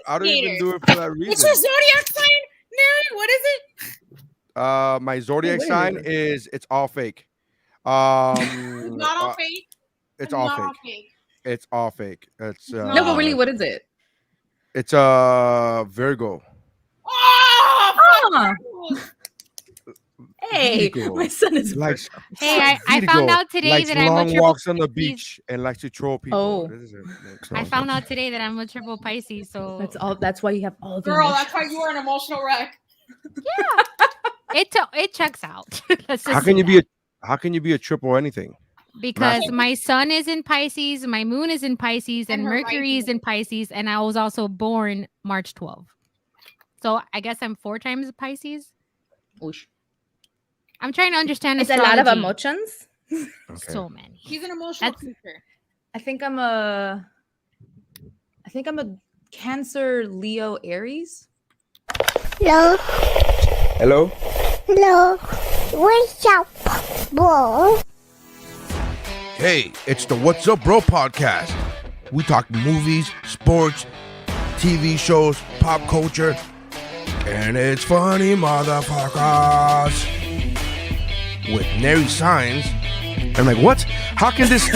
I don't even do it for that reason. What's your zodiac sign, Mary? What is it? My zodiac sign is it's all fake. Not all fake. It's all fake. It's all fake. It's no, but really, what is it? It's Virgo. Oh! Hey, my son is like. Hey, I found out today that I'm a long triple walks on the beach and likes to troll people. Oh, I found out today that I'm a triple Pisces. So That's why you have all the. Girl, that's why you are an emotional wreck. Yeah, it checks out. How can you be a triple anything? Because my sun is in Pisces, my moon is in Pisces, and Mercury is in Pisces, and I was also born March 12th. So I guess I'm 4 times Pisces. Oosh. I'm trying to understand. It's astrology. A lot of emotions. Okay. So many. He's an emotional creature. I think I'm a Cancer, Leo, Aries. Hello. Hello. Hello. What's up, bro? Hey, it's the What's Up Bro podcast. We talk movies, sports, TV shows, pop culture, and it's funny, motherfuckers. With nary signs. I'm like, what? How can this...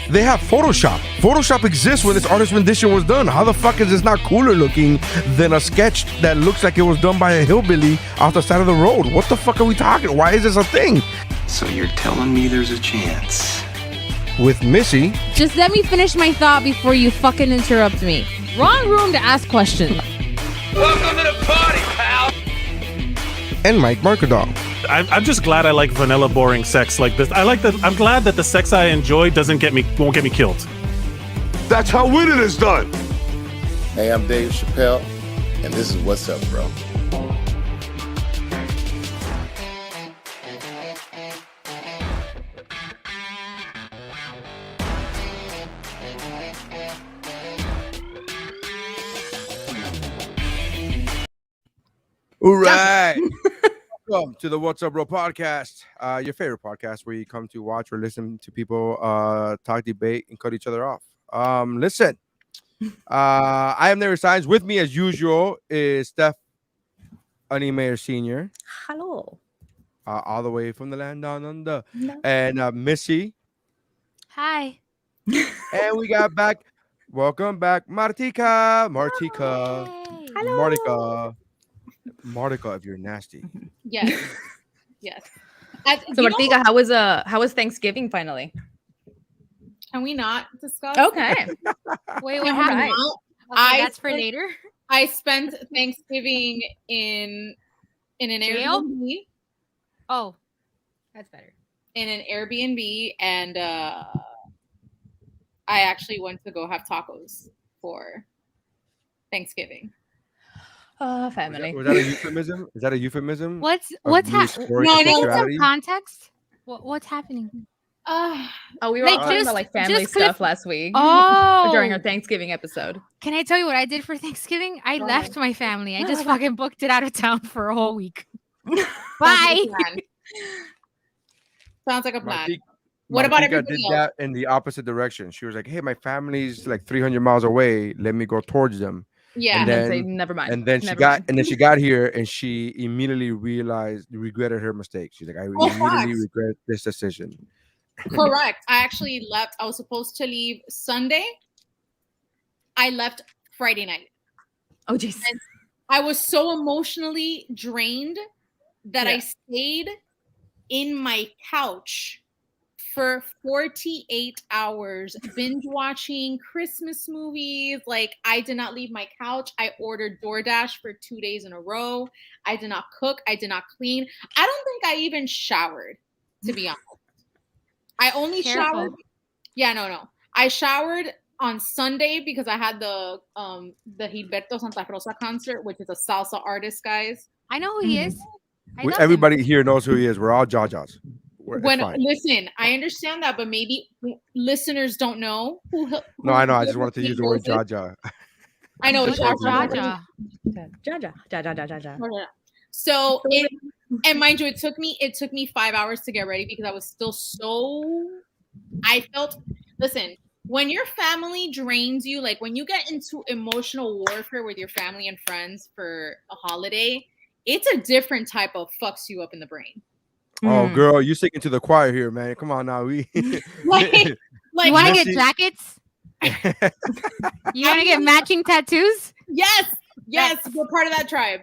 They have Photoshop. Photoshop exists when this artist rendition was done. How the fuck is this not cooler looking than a sketch that looks like it was done by a hillbilly off the side of the road? What the fuck are we talking? Why is this a thing? So you're telling me there's a chance? With Missy. Just let me finish my thought before you fucking interrupt me. Wrong room to ask questions. Welcome to the party, pal! And Mike Markadal. I'm just glad I like vanilla boring sex like this. I'm glad that the sex I enjoy won't get me killed. That's how winning is done. Hey, I'm Dave Chappelle, and this is What's Up, Bro. All right. Welcome to the What's Up Bro podcast, your favorite podcast where you come to watch or listen to people talk, debate, and cut each other off. Listen, I am Nary Signs. With me, as usual, is Steph Mayer Sr. Hello. All the way from the land down under. No. And Missy. Hi. And we got back. Welcome back, Martika. Hey. Hello. Martika, if you're nasty. Yes. Yes. So Martika, how was Thanksgiving finally? Can we not discuss? Okay. Wait, what happened? Okay, that's for later. I spent Thanksgiving in an Airbnb. Oh, that's better. In an Airbnb, and I actually went to go have tacos for Thanksgiving. Family. Was that a euphemism? Is that a euphemism? What's happening? No, some context. What's happening? We were talking about like family stuff last week. Oh, during our Thanksgiving episode. Can I tell you what I did for Thanksgiving? I left my family. I just fucking booked it out of town for a whole week. Bye. Sounds like a plan. What about everybody did that in the opposite direction? She was like, "Hey, my family's like 300 miles away. Let me go towards them." Yeah, and then say, never mind. And then she got here and she immediately regretted her mistake. She's like, I immediately regret this decision. Correct. I actually left. I was supposed to leave Sunday. I left Friday night. Oh, jeez. I was so emotionally drained that I stayed in my couch for 48 hours, binge watching Christmas movies. Like, I did not leave my couch. I ordered DoorDash for 2 days in a row. I did not cook. I did not clean. I don't think I even showered, to be honest. I only showered. Yeah, no. I showered on Sunday because I had the Gilberto Santa Rosa concert, which is a salsa artist, guys. I know who he is. Everybody here knows who he is. We're all Jajas. Listen, I understand that, but maybe listeners don't know who no, I know. I just wanted to use the word Jaja. I know Jaja. So and mind you, it took me 5 hours to get ready because I was still so. Listen, when your family drains you, like when you get into emotional warfare with your family and friends for a holiday, it's a different type of fucks you up in the brain. Oh, girl, you sticking to the choir here, man. Come on now. Like you want to get jackets? You want to get matching tattoos? Yes, we're part of that tribe.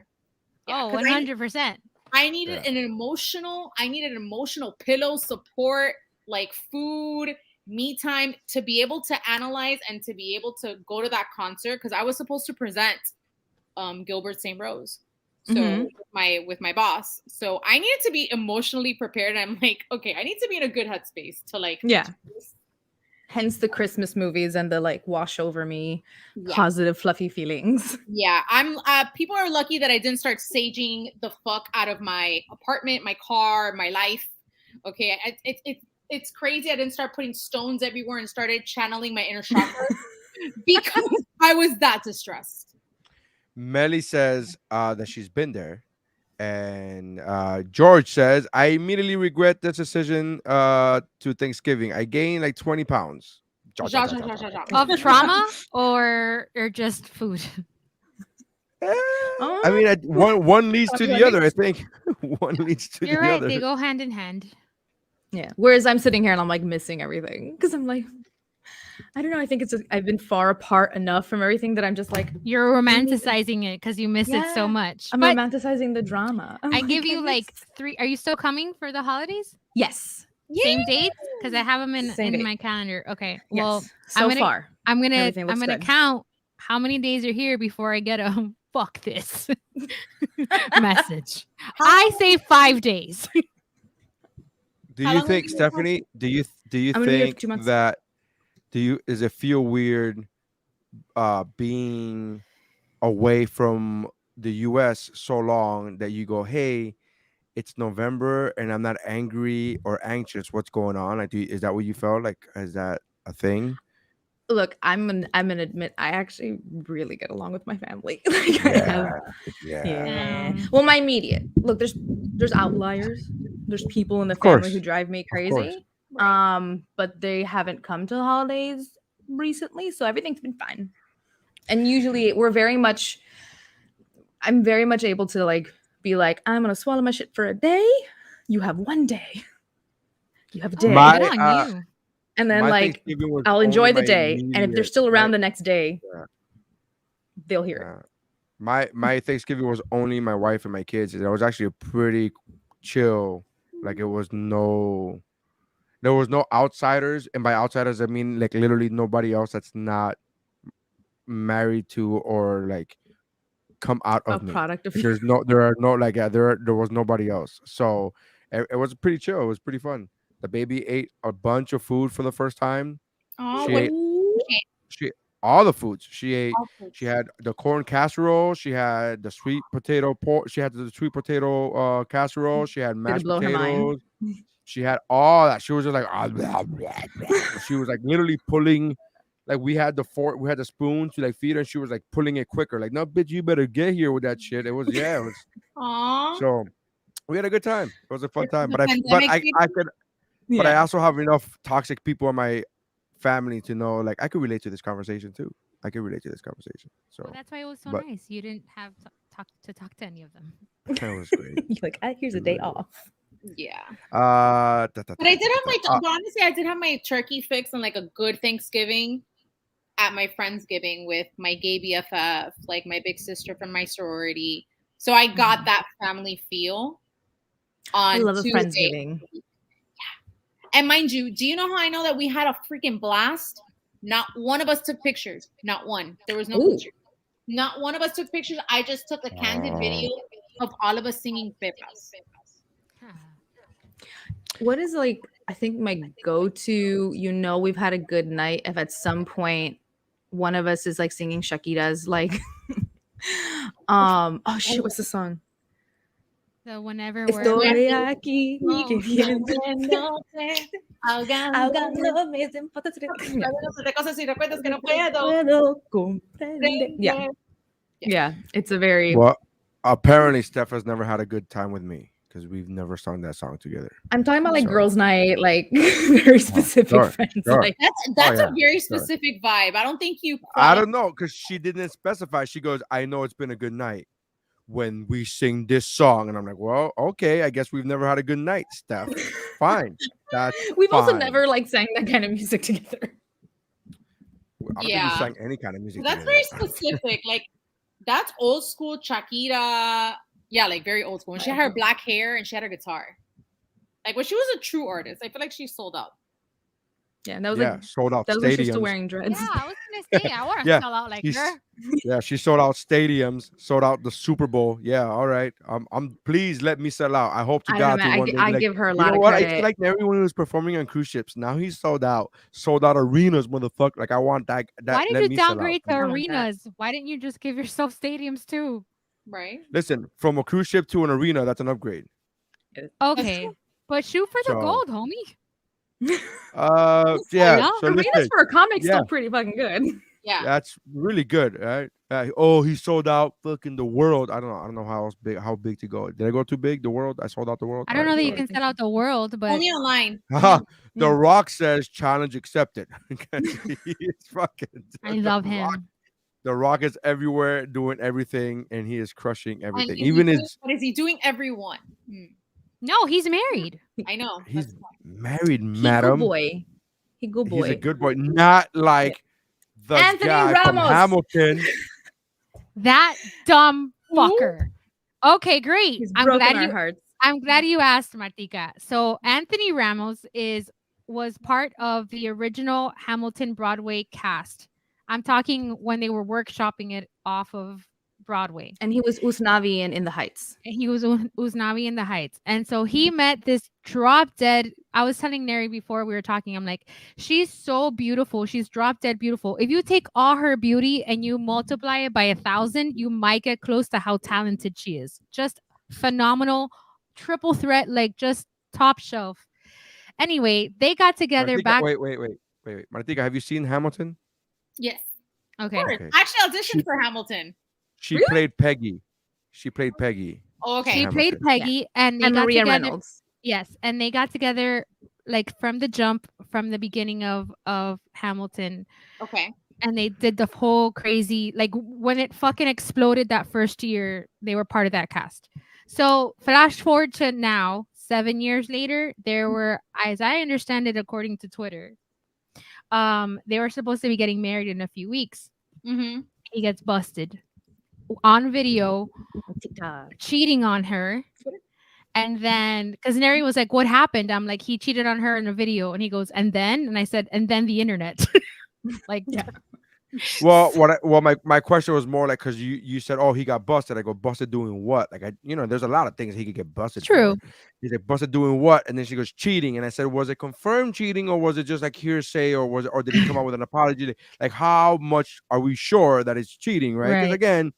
Yeah, 100%. I needed an emotional pillow support, like food, me time, to be able to analyze and to be able to go to that concert, because I was supposed to present Gilbert St. Rose. So with my boss. So I needed to be emotionally prepared. I'm like, okay, I need to be in a good headspace to like Hence the Christmas movies and the like wash over me positive fluffy feelings. Yeah, I'm people are lucky that I didn't start saging the fuck out of my apartment, my car, my life. Okay, it's crazy. I didn't start putting stones everywhere and started channeling my inner chakra because I was that distressed. Melly says that she's been there. And George says, I immediately regret this decision to Thanksgiving. I gained like 20 pounds. Of trauma or just food? I mean, one leads to the other, I think. One leads to You're the right. other. They go hand in hand. Yeah. Whereas I'm sitting here and I'm like missing everything because I'm like, I don't know. I think I've been far apart enough from everything that I'm just like, you're romanticizing it because you miss it so much. I'm romanticizing the drama. I give you like 3. Are you still coming for the holidays? Yes. Same dates? Because I have them in my calendar. Okay. Well, yes. I'm gonna count how many days are here before I get a fuck this message. I say 5 days. Do you think, Stephanie? Do you think that? Does it feel weird being away from the US so long that you go, hey, it's November and I'm not angry or anxious? What's going on? Like, is that what you felt? Like, is that a thing? Look, I'm gonna admit I actually really get along with my family. Well, my immediate. Look, there's outliers. There's people in the family who drive me crazy. But they haven't come to the holidays recently, so everything's been fine. And usually I'm very much able to like be like, I'm gonna swallow my shit for a day. You have one day. You have a day. And then like I'll enjoy the day. And if they're still around the next day, they'll hear it. My Thanksgiving was only my wife and my kids. It was actually a pretty chill. Like there was no outsiders, and by outsiders I mean like literally nobody else that's not married to or like come out of me. Product of there was nobody else, so it was pretty chill. It was pretty fun. The baby ate a bunch of food for the first time. She ate all the foods. She ate. She had the corn casserole. She had the sweet potato pork. She had the sweet potato casserole. She had mashed potatoes. She had all that. She was just like, she was like literally pulling, like we had the spoon to like feed her, and she was like pulling it quicker. Like, no, bitch, you better get here with that shit. It was. Aww. So we had a good time. It was a fun time. But I also have enough toxic people in my family to know, like, I could relate to this conversation too. So that's why it was so nice. You didn't have to talk to any of them. That was great. You're like, here's a day off. Yeah. But I did have honestly, I did have my turkey fix and like a good Thanksgiving at my Friendsgiving with my gay BFF, like my big sister from my sorority. So I got that family feel on I love Tuesday. a Friendsgiving. Yeah. And mind you, do you know how I know that we had a freaking blast? Not one of us took pictures. Not one. There was no picture. Not one of us took pictures. I just took a candid video of all of us singing Pepas. What is like, I think my go-to, we've had a good night if at some point one of us is like singing Shakira's like oh shit, what's the song? So whenever Estoy aquí yeah, it's a very well. Apparently, Steph has never had a good time with me because we've never sung that song together. I'm talking about like girls' night, like very specific friends. Sure. Like that's a very specific vibe. I don't think you. I don't know because she didn't specify. She goes, "I know it's been a good night when we sing this song," and I'm like, "Well, okay, I guess we've never had a good night, Steph. Fine, that's we've fine. also never like sang that kind of music together. I don't think we sang any kind of music. That's together. very specific. Like that's old school Shakira. Yeah, like very old school. And she had her black hair and she had her guitar. Like when she was a true artist, I feel like she sold out. Yeah, that was like sold out that stadiums. was still wearing dreads. Yeah, I was gonna say I want to sell out like her. Yeah, she sold out stadiums, sold out the Super Bowl. Yeah, all right. Please let me sell out. I hope to God to one day. I give her a lot of credit. I feel like everyone who's performing on cruise ships now he's sold out arenas, motherfucker. Like I want that. Why did you downgrade to arenas? Why didn't you just give yourself stadiums too? Right. Listen, from a cruise ship to an arena, that's an upgrade. Okay, but shoot for the gold, homie. Yeah. So arenas for a comic's still pretty fucking good. Yeah, that's really good, right? He sold out fucking the world. I don't know how big to go. Did I go too big? The world? I sold out the world. I don't know that you can sell out the world, but only online. The Rock says challenge accepted. He's fucking. I love him. The Rock is everywhere, doing everything, and he is crushing everything. What is he doing? Everyone. No, he's married. I know. He's married, madam. Good boy. He's a good boy. Not like the Anthony guy Ramos. from Hamilton. That dumb fucker. Okay, great. I'm glad you asked, Martika. So Anthony Ramos was part of the original Hamilton Broadway cast. I'm talking when they were workshopping it off of Broadway. And he was Usnavi in The Heights. He was Usnavi in The Heights. And so he met this drop dead. I was telling Neri before we were talking, I'm like, she's so beautiful. She's drop dead beautiful. If you take all her beauty and you multiply it by 1,000, you might get close to how talented she is. Just phenomenal, triple threat, like just top shelf. Anyway, they got together Wait. Martika, have you seen Hamilton? Yes. Okay. Actually, auditioned for Hamilton. She played Peggy. Oh, okay. She played Peggy and they got Maria together. Reynolds. Yes, and they got together like from the jump, from the beginning of Hamilton. Okay. And they did the whole crazy, like when it fucking exploded that first year, they were part of that cast. So flash forward to now, 7 years later, there were, as I understand it, according to Twitter, they were supposed to be getting married in a few weeks. Mm-hmm. He gets busted on video cheating on her. And then because Neri was like, what happened? I'm like, he cheated on her in a video. And he goes, and then? And I said, and then the internet. Like, yeah. Well, my question was more like, because you said, oh, he got busted. I go, busted doing what? Like, there's a lot of things he could get busted. True. For. He's like, busted doing what? And then she goes, cheating. And I said, was it confirmed cheating, or was it just like hearsay, or did he come out with an apology? Like, how much are we sure that it's cheating, right? Because again,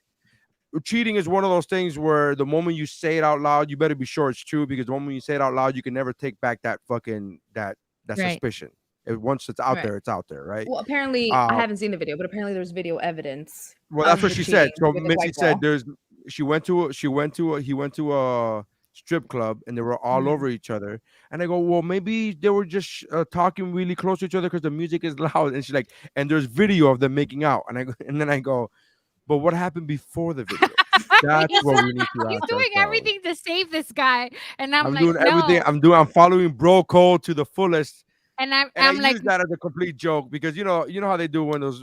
cheating is one of those things where the moment you say it out loud, you better be sure it's true, because the moment you say it out loud, you can never take back that fucking that suspicion. Once it's out there, it's out there, right? Well, apparently, I haven't seen the video, but apparently there's video evidence. Well, that's what she said. So Mitzi said he went to a strip club and they were all over each other. And I go, well, maybe they were just talking really close to each other because the music is loud. And she's like, and there's video of them making out. And then I go, but what happened before the video? That's what we need to ask. He's doing everything to save this guy, and I'm like, doing everything. I'm following bro code to the fullest. And I like, use that as a complete joke, because you know how they do when those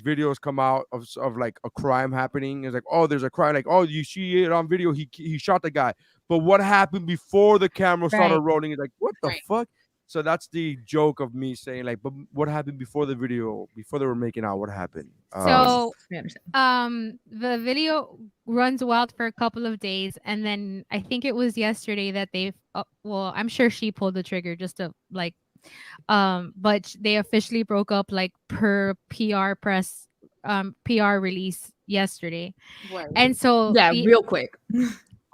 videos come out of like a crime happening. It's like, oh, there's a crime, like, oh, you see it on video, he shot the guy, but what happened before the camera started rolling? It's like, what the fuck? So that's the joke of me saying, like, but what happened before the video, before they were making out? What happened? So the video runs wild for a couple of days, and then I think it was yesterday that they well, I'm sure she pulled the trigger just to like, but they officially broke up, like, per PR release yesterday. Right. And so real quick.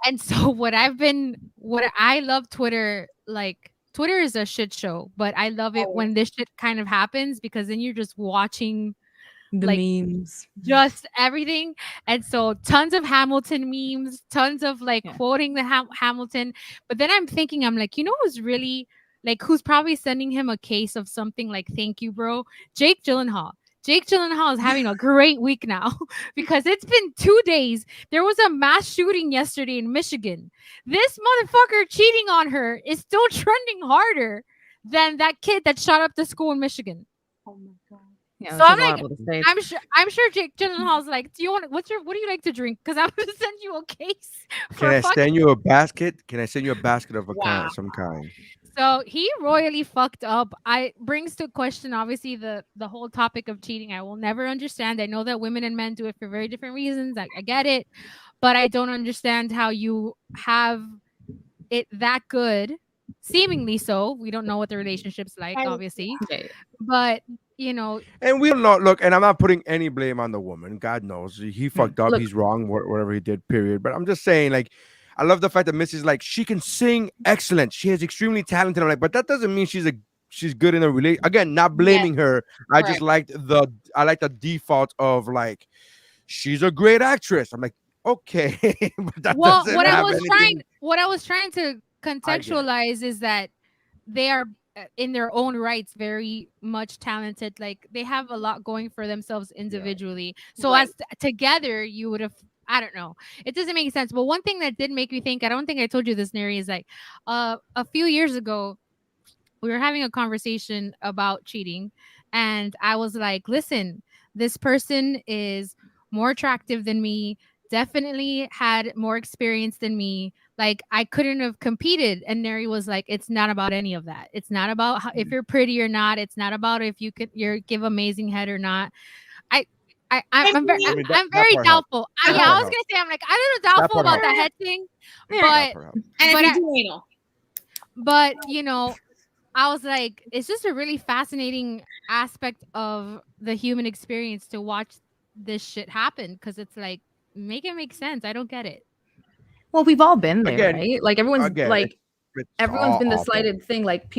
And so what I love Twitter, like, Twitter is a shit show, but I love it when this shit kind of happens, because then you're just watching The memes. Just everything. And so tons of Hamilton memes, tons of like quoting the Hamilton. But then I'm thinking, I'm like, you know who's really like, who's probably sending him a case of something like, thank you, bro? Jake Gyllenhaal. Jake Gyllenhaal is having a great week now because it's been 2 days. There was a mass shooting yesterday in Michigan. This motherfucker cheating on her is still trending harder than that kid that shot up the school in Michigan. Oh my God. Yeah, so I'm like, I'm sure Jake Gyllenhaal's like, do you want what do you like to drink? Because I'm gonna send you a case. Can I send you a basket? Can I send you a basket of some kind? So he royally fucked up. I brings to question obviously the whole topic of cheating. I will never understand. I know that women and men do it for very different reasons. I get it, but I don't understand how you have it that good. Seemingly so. We don't know what the relationship's like, obviously, but you know, and we don't know. Look, and I'm not putting any blame on the woman. God knows he fucked up. He's wrong. Whatever he did. Period. But I'm just saying, like, I love the fact that Missy's like she can sing excellent. She is extremely talented. I'm like, but that doesn't mean she's good in a relation. Again, not blaming her. I just liked the default of like she's a great actress. I'm like, okay. But that what I was trying to contextualize is that they are in their own rights very much talented. Like they have a lot going for themselves individually. So as together you would have, I don't know, it doesn't make sense. But one thing that did make me think, I don't think I told you this, Neri, is like a few years ago we were having a conversation about cheating and I was like, listen, this person is more attractive than me, definitely had more experience than me. Like I couldn't have competed. And Neri was like, it's not about any of that. It's not about if you're pretty or not. It's not about if you give amazing head or not. I'm very doubtful. I was gonna say I'm like a little doubtful about the head thing, but you know, I was like, it's just a really fascinating aspect of the human experience to watch this shit happen because it's like make it make sense. I don't get it. Well, we've all been there, right? Like everyone's everyone's been the slighted thing. Like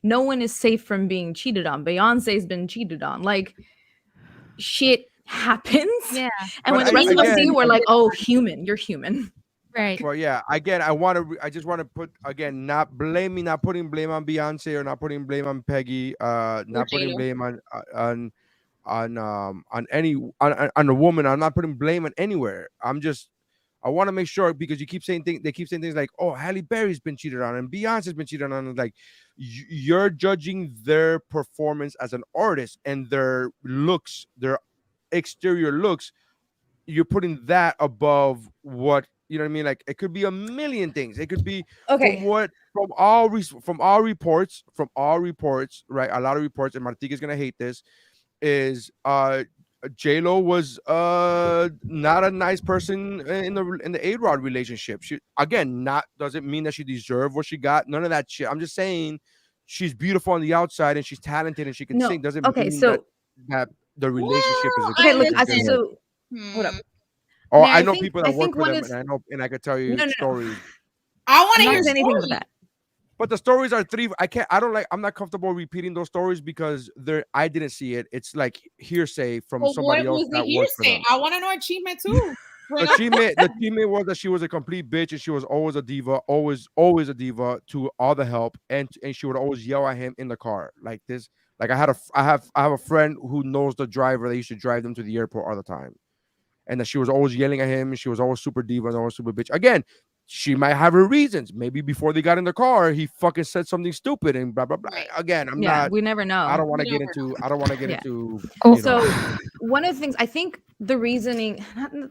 no one is safe from being cheated on. Beyonce's been cheated on. Like shit happens. Yeah. And when the rest of us see, we're like, oh, you're human. Right. Well, yeah. Again, I just want to put not putting blame on Beyonce or not putting blame on Peggy, not putting blame on a woman. I'm not putting blame on anywhere. I want to make sure because they keep saying things like, oh, Halle Berry's been cheated on and Beyonce's been cheated on. Like you're judging their performance as an artist and their looks, their exterior looks. You're putting that above what, you know what I mean? Like it could be a million things. It could be from all reports, right? A lot of reports, and Martika's gonna hate this, is J-Lo was not a nice person in the A-Rod relationship. She doesn't mean that she deserved what she got. None of that shit. I'm just saying she's beautiful on the outside and she's talented and she can sing. Doesn't mean that the relationship is okay. Look, so what up? Oh, I know people that work with them, and I could tell you stories. I want to hear anything with that. But the stories are I'm not comfortable repeating those stories because I didn't see it. It's like hearsay from somebody else that worked for them. I want to know achievement too. The achievement was that she was a complete bitch and she was always a diva, always a diva to all the help, and she would always yell at him in the car like this. Like I have a friend who knows the driver that used to drive them to the airport all the time, and that she was always yelling at him and she was always super diva and always super bitch. Again, she might have her reasons. Maybe before they got in the car, he fucking said something stupid and blah blah blah. Again, we never know. I don't want to get into. So one of the things I think the reasoning,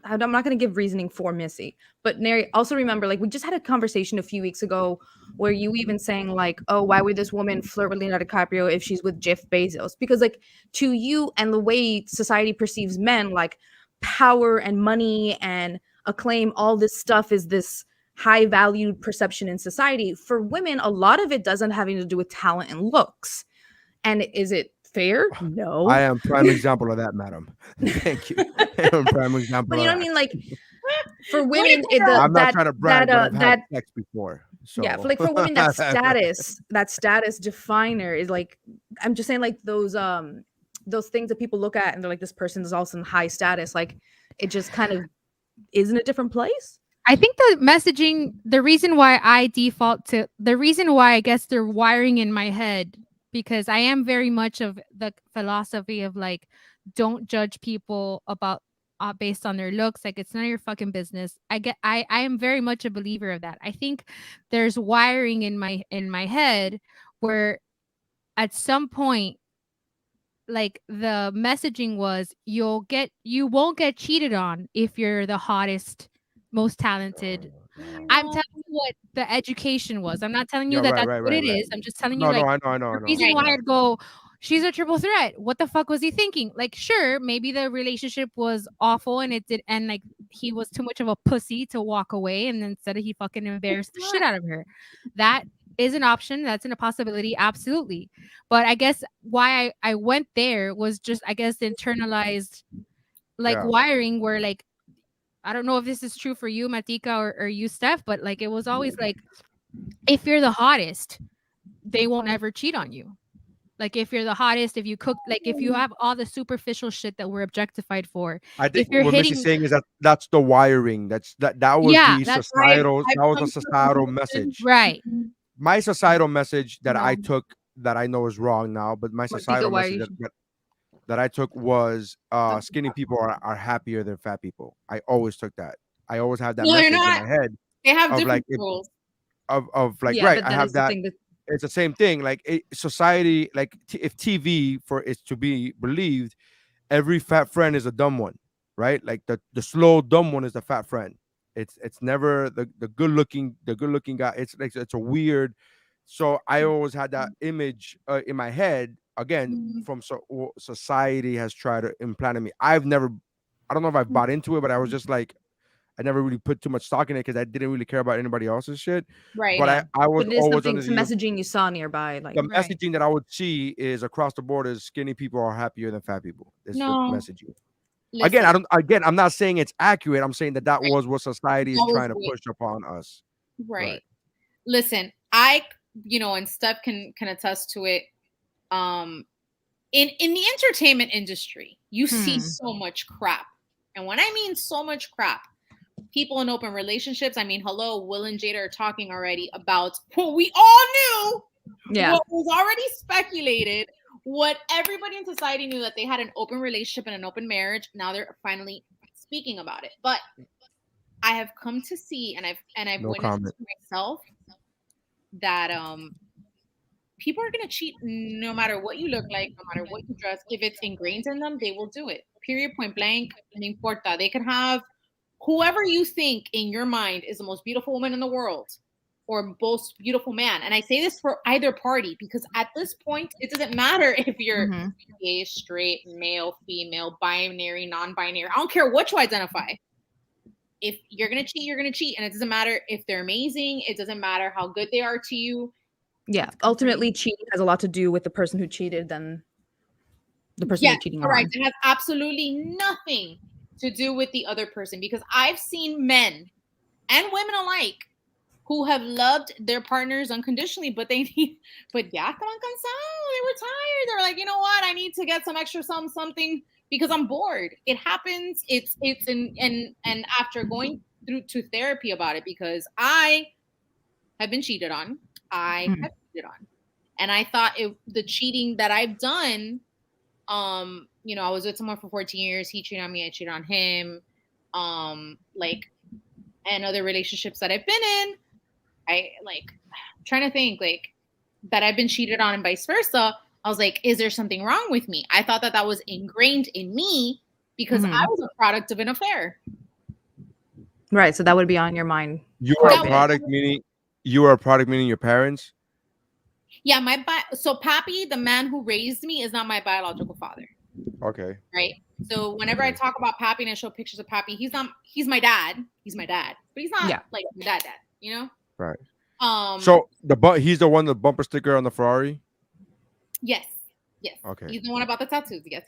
I'm not going to give reasoning for Missy, but Neri, also remember, like we just had a conversation a few weeks ago where you even saying like, oh, why would this woman flirt with Leonardo DiCaprio if she's with Jeff Bezos? Because like to you and the way society perceives men, like power and money and acclaim, all this stuff is this high valued perception in society. For women, a lot of it doesn't having to do with talent and looks. And is it fair? No. I am prime example of that, madam. Thank you. I am prime example. But you know what I mean? Like for women, I'm not trying to brag, but I've had sex before. So. Yeah, for women, that status definer is like, I'm just saying like those those things that people look at and they're like, this person is also in high status. Like, it just kind of is in a different place. I think the messaging, the reason why I guess they're wiring in my head, because I am very much of the philosophy of like, don't judge people about based on their looks. Like, it's none of your fucking business. I am very much a believer of that. I think there's wiring in my head where at some point, like, the messaging was you won't get cheated on if you're the hottest, most talented. I'm telling you what the education was. I'm not telling you that's what it is. I'm just telling you, like, the reason why I'd go, she's a triple threat. What the fuck was he thinking? Like, sure, maybe the relationship was awful and like he was too much of a pussy to walk away, and instead he fucking embarrassed the shit out of her. That is an option. That's a possibility. Absolutely. But I guess why I went there was just, I guess, the internalized wiring where, like, I don't know if this is true for you, Matika, or you, Steph, but like, it was always like, if you're the hottest, they won't ever cheat on you. Like, if you're the hottest, if you cook, like, if you have all the superficial shit that we're objectified for. I think what Missy's saying is that's the wiring. That was the societal. Right. That was a societal message. Right. My societal message that I took, that I know is wrong now, but my societal message that I took was skinny people are happier than fat people. I always took that. I always had that message in my head. They have different rules. Of like, right, I have that. It's the same thing. Like, society, like if TV for is to be believed, every fat friend is a dumb one, right? Like the slow dumb one is the fat friend. It's never the good looking guy. It's like, it's a weird. So I always had that image in my head. Again, from society has tried to implant in me. I don't know if I've bought into it, but I was just like, I never really put too much stock in it because I didn't really care about anybody else's shit. Right. But I was always under the messaging you saw nearby. Like, the messaging that I would see is across the board is skinny people are happier than fat people. It's the messaging. Listen. I'm not saying it's accurate. I'm saying that was what society is trying to push upon us. Right. Listen, and Steph can attest to it. In the entertainment industry, you see so much crap. And when I mean so much crap, people in open relationships, I mean, hello, Will and Jada are talking already about what we all knew, what was already speculated, what everybody in society knew, that they had an open relationship and an open marriage. Now they're finally speaking about it. But I have come to see, and I've witnessed it myself, that people are going to cheat no matter what you look like, no matter what you dress. If it's ingrained in them, they will do it. Period, point blank. No importa. They can have whoever you think in your mind is the most beautiful woman in the world or most beautiful man. And I say this for either party, because at this point, it doesn't matter if you're gay, straight, male, female, binary, non-binary. I don't care what you identify. If you're going to cheat, you're going to cheat. And it doesn't matter if they're amazing. It doesn't matter how good they are to you. Yeah. Ultimately, cheating has a lot to do with the person who cheated than the person you're cheating on. Right. It has absolutely nothing to do with the other person, because I've seen men and women alike who have loved their partners unconditionally, but ya estaban cansados, they were tired. They're like, you know what? I need to get some extra something because I'm bored. It happens. And after going through to therapy about it, because I have been cheated on. I have cheated on. And I thought the cheating that I've done, I was with someone for 14 years. He cheated on me. I cheated on him. And other relationships that I've been in, trying to think that I've been cheated on and vice versa. I was like, is there something wrong with me? I thought that was ingrained in me because I was a product of an affair. Right. So that would be on your mind. You are a product meaning your parents? Yeah, so Pappy, the man who raised me, is not my biological father. Okay. Right. So whenever I talk about Pappy and I show pictures of Pappy, he's my dad. He's my dad. But he's not like my dad, you know? Right. So he's the one, the bumper sticker on the Ferrari? Yes. Okay. He's the one about the tattoos. Yes.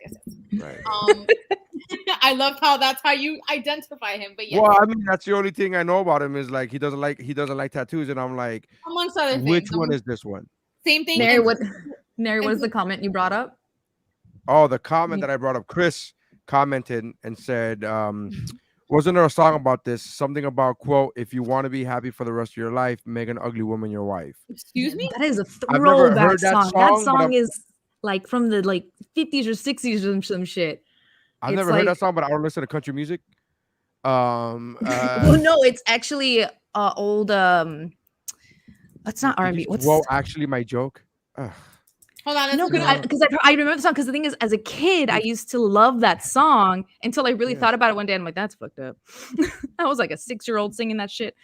Right. I loved how that's how you identify him. But yes. Well, I mean, that's the only thing I know about him is like he doesn't like tattoos, and I'm like, amongst other things, which one is this one? Same thing. Neri, what is the comment you brought up? Oh, the comment that I brought up, Chris commented and said, wasn't there a song about this? Something about, quote, if you want to be happy for the rest of your life, make an ugly woman your wife. Excuse me? That is a I've never throwback heard that song. That song, song is like from the 50s or 60s or some shit. I've never heard that song, but I don't listen to country music. Well, no, it's actually old. It's not R&B. Well, actually, my joke. Ugh. Hold on. No, because I remember the song. Because the thing is, as a kid, I used to love that song until I really thought about it one day. And I'm like, that's fucked up. I was like a 6-year-old singing that shit.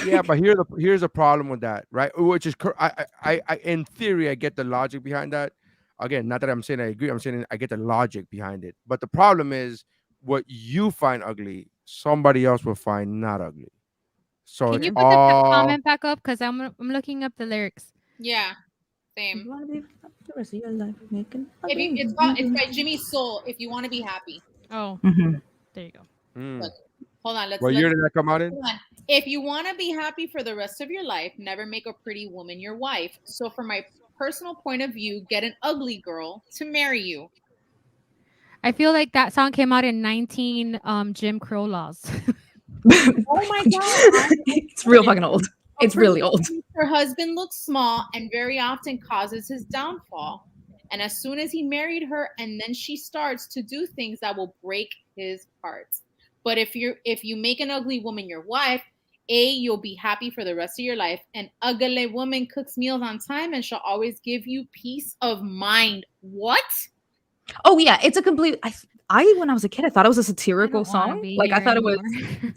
Yeah, but here's a problem with that, right? Which is, I in theory, I get the logic behind that. Again, not that I'm saying I agree. I'm saying I get the logic behind it. But the problem is, what you find ugly, somebody else will find not ugly. So can you put the comment back up? Because I'm looking up the lyrics. Yeah. Same. It's by Jimmy Soul. If you want to be happy. Oh, there you go. Look, hold on. What year did that come out in? If you want to be happy for the rest of your life, never make a pretty woman your wife. So, from my personal point of view, get an ugly girl to marry you. I feel like that song came out in 19 Jim Crow laws. Oh my god, it's real fucking old. It's really old. Her husband looks small and very often causes his downfall. And as soon as he married her, and then she starts to do things that will break his heart. But if you make an ugly woman your wife, you'll be happy for the rest of your life. An ugly woman cooks meals on time and she'll always give you peace of mind. What? Oh yeah, it's a complete. I when I was a kid, I thought it was a satirical song. Like I thought it was.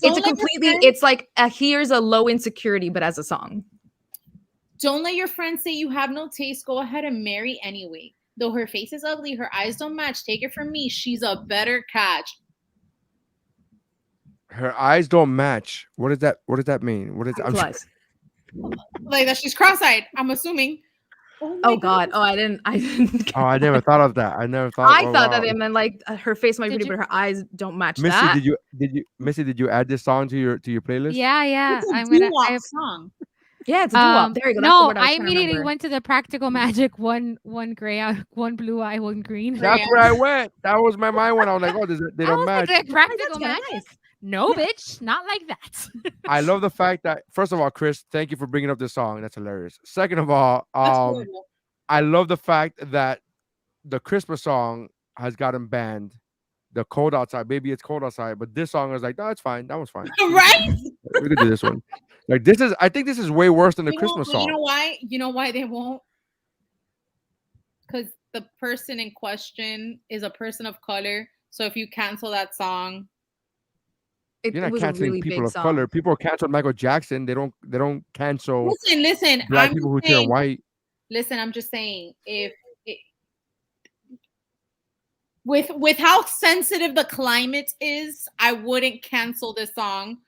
It's a completely. It's like here's a low insecurity, but as a song. Don't let your friends say you have no taste. Go ahead and marry anyway. Though her face is ugly, her eyes don't match. Take it from me, she's a better catch. Her eyes don't match. What does that mean? What is that? Like that she's cross-eyed, I'm assuming. Oh God! Oh, I didn't. Oh, I never thought of that. I never thought. I thought that it meant like her face might be pretty, but her eyes don't match. Missy, that. Missy, did you add this song to your playlist? Yeah. It's a doo-wop song. Yeah, it's a doo-wop. There you go. No, I immediately went to the Practical Magic one gray eye, one blue eye, one green. That's where I went. That was my mind when I was like, oh, they don't match. Like, Practical Magic. Nice. No, bitch, not like that. I love the fact that, first of all, Chris, thank you for bringing up this song. That's hilarious. Second of all, I love the fact that the Christmas song has gotten banned. The Cold Outside, Baby It's Cold Outside. But this song is like, no, it's fine. That was fine. Right? We could do this one. Like I think this is way worse than the Christmas song. You know why? You know why they won't? Because the person in question is a person of color. So if you cancel that song, you're not canceling really people of color. People canceled Michael Jackson. They don't cancel. Listen. Black people who turn white. Listen, I'm just saying, with how sensitive the climate is, I wouldn't cancel this song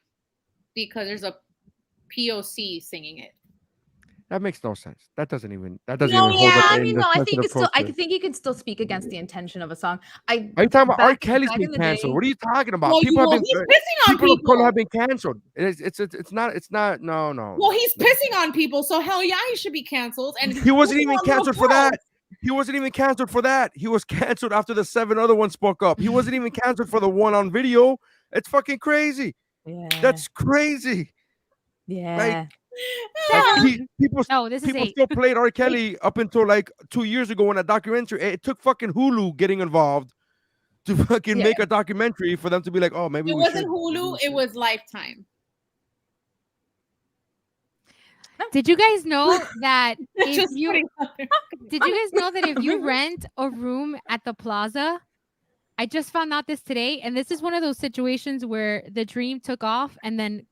because there's a POC singing it. That makes no sense. That doesn't even hold up. I mean, no, I think you can still speak against the intention of a song. Are you talking about R. Kelly's been canceled? What are you talking about? Well, people he's pissing on people. People have been canceled. It's not. No. Well, he's pissing on people, so hell yeah, he should be canceled. And he wasn't even canceled for that. He wasn't even canceled for that. He was canceled after the 7 other ones spoke up. He wasn't even canceled for the one on video. It's fucking crazy. Yeah. That's crazy. Yeah. People still played R. Kelly up until like 2 years ago in a documentary. It took fucking Hulu getting involved to fucking make a documentary for them to be like, oh, maybe it wasn't Hulu, it was Lifetime. Did you guys know that if you rent a room at the plaza? I just found out this today, and this is one of those situations where the dream took off and then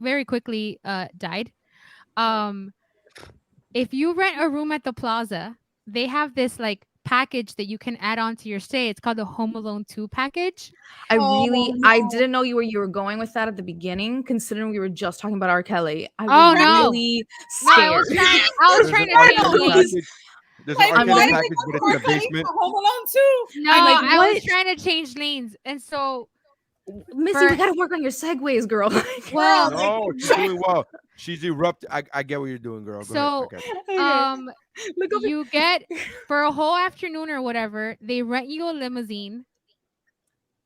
very quickly died. If you rent a room at the plaza, they have this like package that you can add on to your stay. It's called the Home Alone 2 package. I didn't know you were going with that at the beginning, considering we were just talking about R. Kelly. I was really scared. I was trying to change. There's an R. Kelly package, but it's in the basement. Home Alone 2. No, I was trying to change lanes, and so Missy, we gotta work on your segues, girl. Well, no, she's doing well. She's erupted. I get what you're doing, girl. Go ahead. You get for a whole afternoon or whatever, they rent you a limousine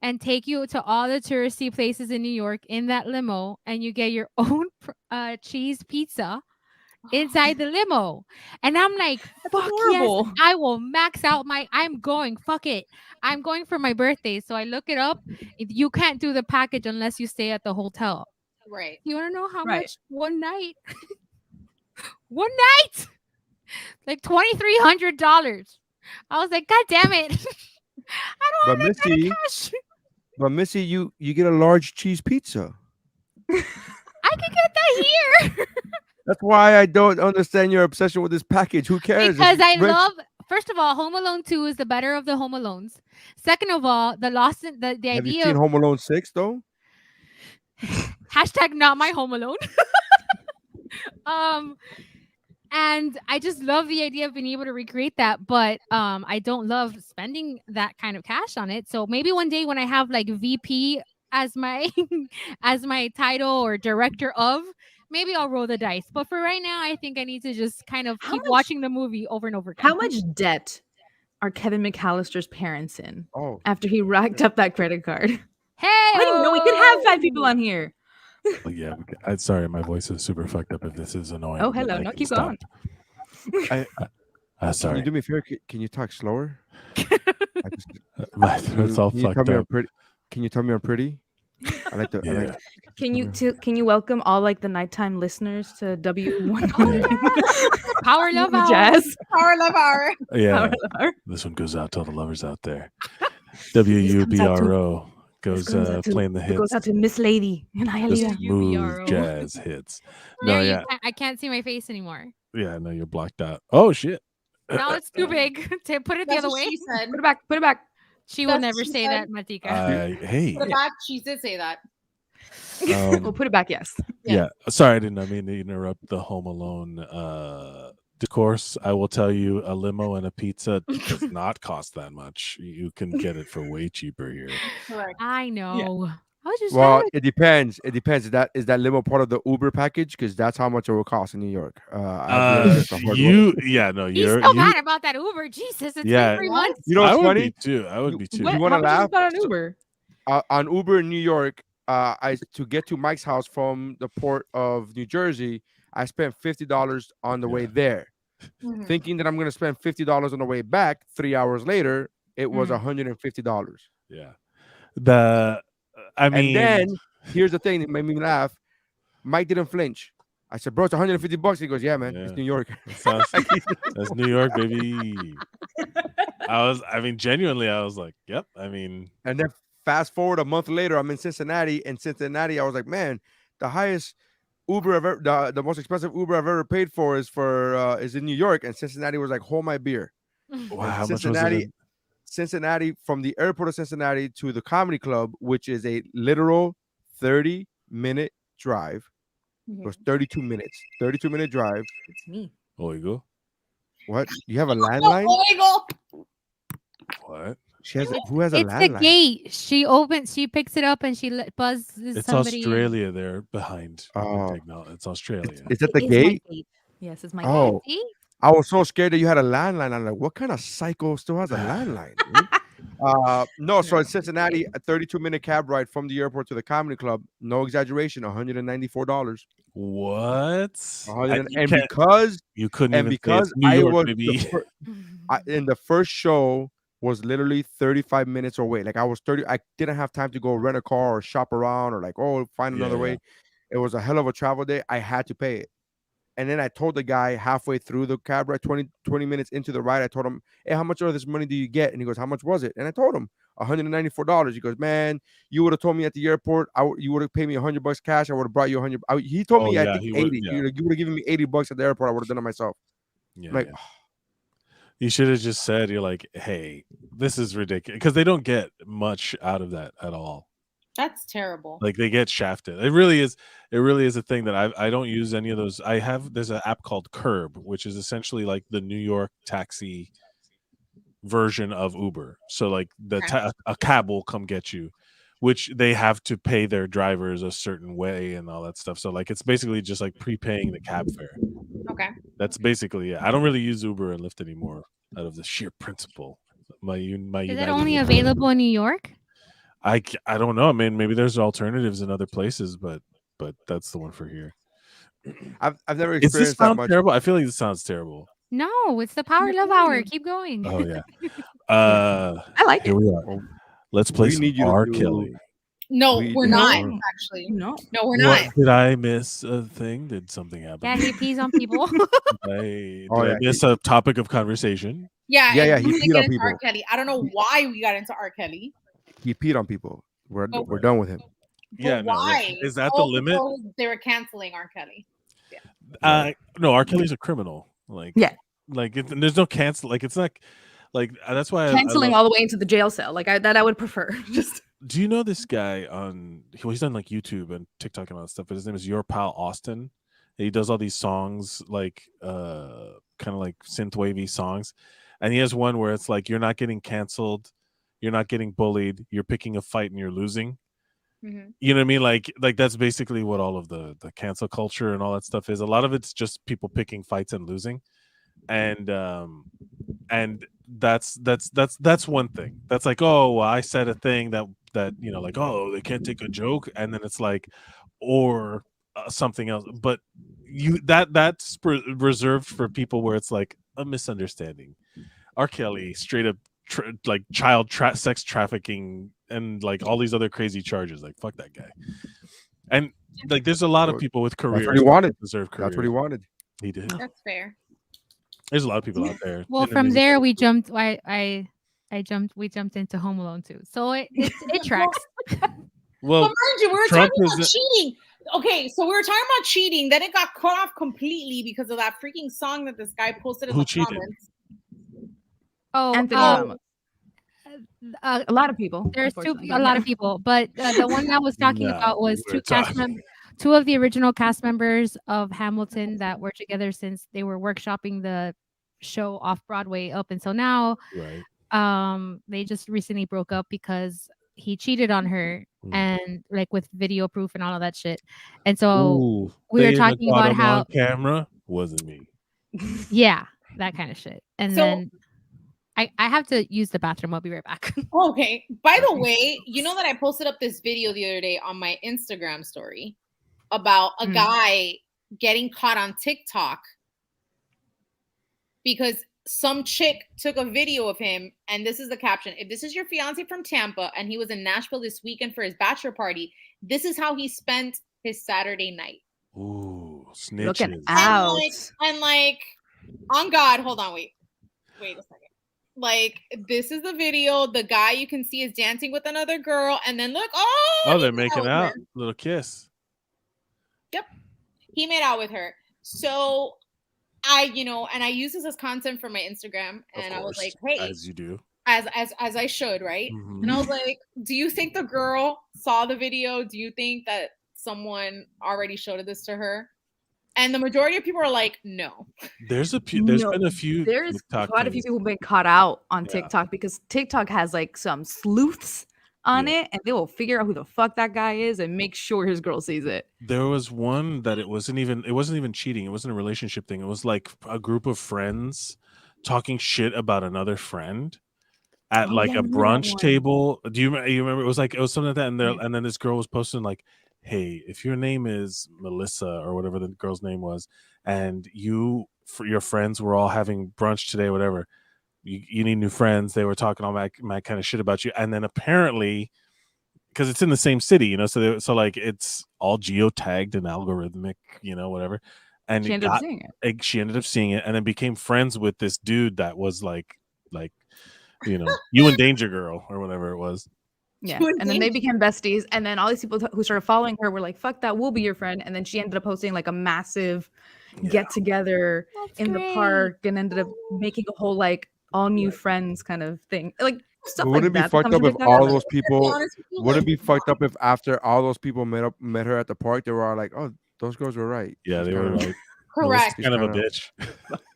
and take you to all the touristy places in New York in that limo, and you get your own cheese pizza inside the limo. And I'm like, fuck yes, I will max out I'm going, fuck it. I'm going for my birthday. So I look it up. If you can't do the package unless you stay at the hotel. Right. You want to know how much one night? One night? Like $2,300. I was like, God damn it. I don't have any cash. But Missy, you get a large cheese pizza. I can get that here. That's why I don't understand your obsession with this package. Who cares? Because I love, first of all, Home Alone 2 is the better of the Home Alones. Second of all, the idea. Have you seen Home Alone 6 though? Hashtag not my Home Alone. And I just love the idea of being able to recreate that, but I don't love spending that kind of cash on it. So maybe one day when I have like VP as my as my title or director of, maybe I'll roll the dice. But for right now, I think I need to just kind of keep watching the movie over and over again. How much debt are Kevin McAllister's parents in after he racked up that credit card? Hey, I didn't even know we could have 5 people on here. Yeah, I'm sorry, my voice is super fucked up if this is annoying. Oh, hello. No, keep going. Can Sorry. you do me a favor? Can you talk slower? My throat's all fucked up. Can you tell me I'm pretty? I like to. Yeah. Can you welcome all like the nighttime listeners to W100? Power Love Hour. Jazz. Power Love Hour. Yeah. Power Love Hour. This one goes out to all the lovers out there. WuBro goes playing the hits. It goes out to Miss Lady and Hialeah. Smooth jazz hits. No, yeah. I can't see my face anymore. Yeah, no, you're blocked out. Oh shit. Now it's too big. To put it the other way. She said. Put it back. Put it back. She will never say that, Matika. Hey. Put it back. She did say that. We'll put it back. Yes. Yeah. Sorry, I didn't mean to interrupt the Home Alone discourse. I will tell you, a limo and a pizza does not cost that much. You can get it for way cheaper here. Correct. I know. Yeah. Well, it depends. It depends. Is that limo part of the Uber package? Because that's how much it will cost in New York. He's so mad about that Uber. Jesus, it's 3 months. You know what's funny? I would be too. You want to laugh? On Uber? On Uber in New York, to get to Mike's house from the port of New Jersey, I spent $50 on the way there, thinking that I'm going to spend $50 on the way back. 3 hours later, it was $150. Yeah. And then here's the thing that made me laugh. Mike didn't flinch. I said, bro, it's $150. He goes, yeah, man, it's New York. That's New York, baby. Genuinely, I was like, yep. And then fast forward a month later, I'm in Cincinnati. In Cincinnati, I was like, man, the highest Uber I've ever, the most expensive Uber I've ever paid for is in New York. And Cincinnati was like, hold my beer. Wow, how much was it? Cincinnati, from the airport of Cincinnati to the comedy club, which is a literal 30-minute drive. It was 32 minutes. 32-minute drive. It's me. Oh, you go. What? You have a landline? What? Who has a landline? It's the gate. She picks it up and she buzzes it's somebody. It's Australia there behind. Oh. It's Australia. Is that the gate? Yes, it's my gate. I was so scared that you had a landline. I'm like, what kind of psycho still has a landline? No, so in Cincinnati, a 32-minute cab ride from the airport to the comedy club, no exaggeration, $194. What? And because you couldn't even because New York, I was baby. in the first show was literally 35 minutes away. Like I didn't have time to go rent a car or shop around or find another way. It was a hell of a travel day. I had to pay it. And then I told the guy halfway through the cab ride, 20 minutes into the ride, I told him, hey, how much of this money do you get? And he goes, how much was it? And I told him $194. He goes, man, you would have told me at the airport, you would have paid me $100 cash. I would have brought you $100. He told me, I think 80. You would have given me $80 at the airport. I would have done it myself. Yeah, you should have just said, you're like, hey, this is ridiculous. Because they don't get much out of that at all. That's terrible. Like they get shafted. It really is a thing that I don't use any of those. There's an app called Curb, which is essentially like the New York taxi version of Uber. So like a cab will come get you, which they have to pay their drivers a certain way and all that stuff. So like it's basically just like prepaying the cab fare. Okay. That's basically it. I don't really use Uber and Lyft anymore out of the sheer principle. Is it only available in New York? I don't know. I mean, maybe there's alternatives in other places, but that's the one for here. I've never experienced that much. Terrible? I feel like this sounds terrible. No, it's the Power Love Hour. Keep going. Oh yeah. I like here it. We are. Let's play some R. Kelly. No, we're not actually. No, we're not. Did I miss a thing? Did something happen? Yeah, he pees on people. Did I miss a topic of conversation? Yeah. He peed on people. R. Kelly. I don't know why we got into R. Kelly. He peed on people. We're done with him. Yeah, why? Is that the limit? They were canceling R. Kelly. Yeah. No, R. Kelly's a criminal. Like there's no cancel. Like it's not like that's why canceling all the way into the jail cell. Like I would prefer. Just. Do you know this guy on? He's done like YouTube and TikTok and all that stuff. But his name is Your Pal Austin. He does all these songs like kind of like synth wavy songs, and he has one where it's like you're not getting canceled, you're not getting bullied, you're picking a fight and you're losing. Mm-hmm. You know what I mean? Like that's basically what all of the cancel culture and all that stuff is. A lot of it's just people picking fights and losing, and that's one thing. That's like, oh, well, I said a thing that like, oh, they can't take a joke, and then it's like, or something else. But that's reserved for people where it's like a misunderstanding. R. Kelly straight up like child sex trafficking and like all these other crazy charges. Like fuck that guy. And like there's a lot of people with careers. That's what he wanted. Deserve careers. That's what he wanted. He did. That's fair. There's a lot of people out there. Well, from there we jumped. We jumped into Home Alone too. So it tracks. Well, mind you, we were talking about cheating. Okay, so we were talking about cheating. Then it got cut off completely because of that freaking song that this guy posted in the comments. Oh, Anthony Ramos. A lot of people. There's a lot of people, but the one I was talking about was two of the original cast members of Hamilton that were together since they were workshopping the show off Broadway up until now. Right. They just recently broke up because he cheated on her and like with video proof and all of that shit. And so we were talking about how on camera wasn't me. Yeah, that kind of shit. And then I have to use the bathroom. I'll be right back. Okay. By the way, you know that I posted up this video the other day on my Instagram story about a guy getting caught on TikTok because some chick took a video of him, and this is the caption: "If this is your fiance from Tampa and he was in Nashville this weekend for his bachelor party, this is how he spent his Saturday night." Ooh, snitches. Looking out. And like, on God, hold on, wait a second. Like, this is the video. The guy you can see is dancing with another girl, and then look, they're making out. Little kiss. Yep. He made out with her. So I use this as content for my Instagram, and I was like, hey, as you do. As I should, right? Mm-hmm. And I was like, do you think the girl saw the video? Do you think that someone already showed this to her? And the majority of people are like, no. There's been a few. There's quite a few people who've been caught out on TikTok because TikTok has like some sleuths on it, and they will figure out who the fuck that guy is and make sure his girl sees it. There was one that it wasn't even cheating. It wasn't a relationship thing. It was like a group of friends talking shit about another friend at a brunch table. Do you remember? It was something like that, and then this girl was posting like, hey, if your name is Melissa or whatever the girl's name was, and your friends were all having brunch today, whatever, you need new friends. They were talking all that kind of shit about you. And then apparently, because it's in the same city, so like it's all geotagged and algorithmic, whatever. And she ended up seeing it. She ended up seeing it and then became friends with this dude that was like, you and Danger Girl or whatever it was. Yeah, and then they became besties, and then all these people who started following her were like, "Fuck that, we'll be your friend." And then she ended up hosting like a massive get together in the park, and ended up making a whole like all new friends kind of thing, like stuff like that. Wouldn't it be fucked up if all those people? Would it be fucked up if after all those people met her at the park, they were all like, "Oh, those girls were right." Yeah, they were right. Correct. She's kind of a bitch.